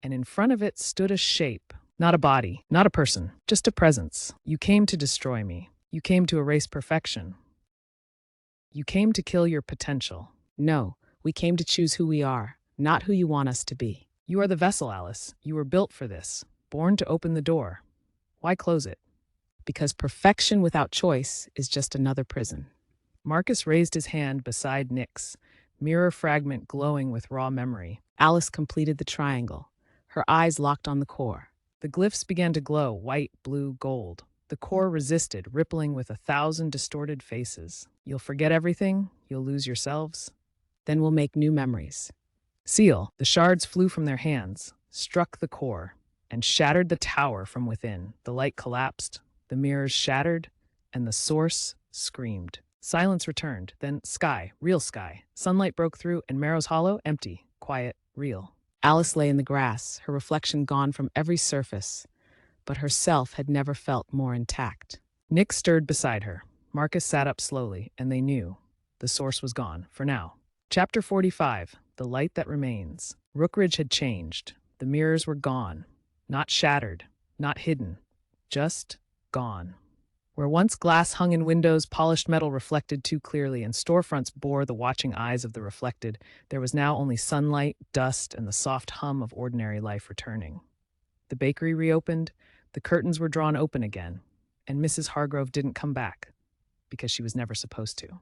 And in front of it stood a shape, not a body, not a person, just a presence. You came to destroy me. You came to erase perfection. You came to kill your potential. No, we came to choose who we are, not who you want us to be. You are the vessel, Alice. You were built for this, born to open the door. Why close it? because perfection without choice is just another prison. Marcus raised his hand beside Nick's, mirror fragment glowing with raw memory. Alice completed the triangle, her eyes locked on the core. The glyphs began to glow white, blue, gold. The core resisted, rippling with 1,000 distorted faces. You'll forget everything, you'll lose yourselves. Then we'll make new memories. Seal, the shards flew from their hands, struck the core, and shattered the tower from within. The light collapsed, the mirrors shattered, and the source screamed. Silence returned, then sky, real sky. Sunlight broke through, and Marrow's Hollow, empty, quiet, real. Alice lay in the grass, her reflection gone from every surface, but herself had never felt more intact. Nick stirred beside her. Marcus sat up slowly, and they knew. The source was gone, for now. Chapter 45, The Light That Remains. Rookridge had changed. The mirrors were gone. Not shattered, not hidden. Just gone. Where once glass hung in windows, polished metal reflected too clearly, and storefronts bore the watching eyes of the reflected, there was now only sunlight, dust, and the soft hum of ordinary life returning. The bakery reopened, the curtains were drawn open again, and Mrs. Hargrove didn't come back, because she was never supposed to.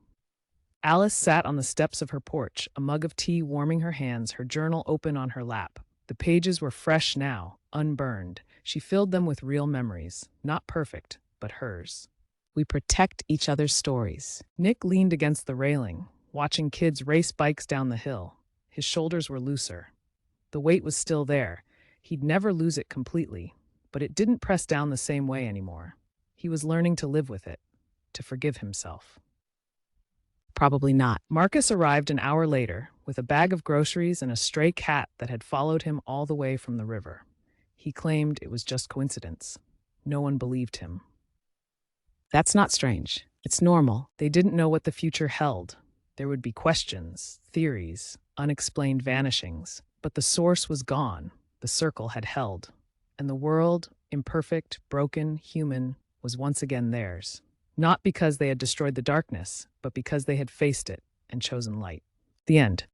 Alice sat on the steps of her porch, a mug of tea warming her hands, her journal open on her lap. The pages were fresh now, unburned. She filled them with real memories, not perfect, but hers. We protect each other's stories. Nick leaned against the railing, watching kids race bikes down the hill. His shoulders were looser. The weight was still there. He'd never lose it completely, but it didn't press down the same way anymore. He was learning to live with it, to forgive himself. Probably not. Marcus arrived an hour later with a bag of groceries and a stray cat that had followed him all the way from the river. He claimed it was just coincidence. No one believed him. That's not strange. It's normal. They didn't know what the future held. There would be questions, theories, unexplained vanishings. But the source was gone. The circle had held. And the world, imperfect, broken, human, was once again theirs. Not because they had destroyed the darkness, but because they had faced it and chosen light. The end.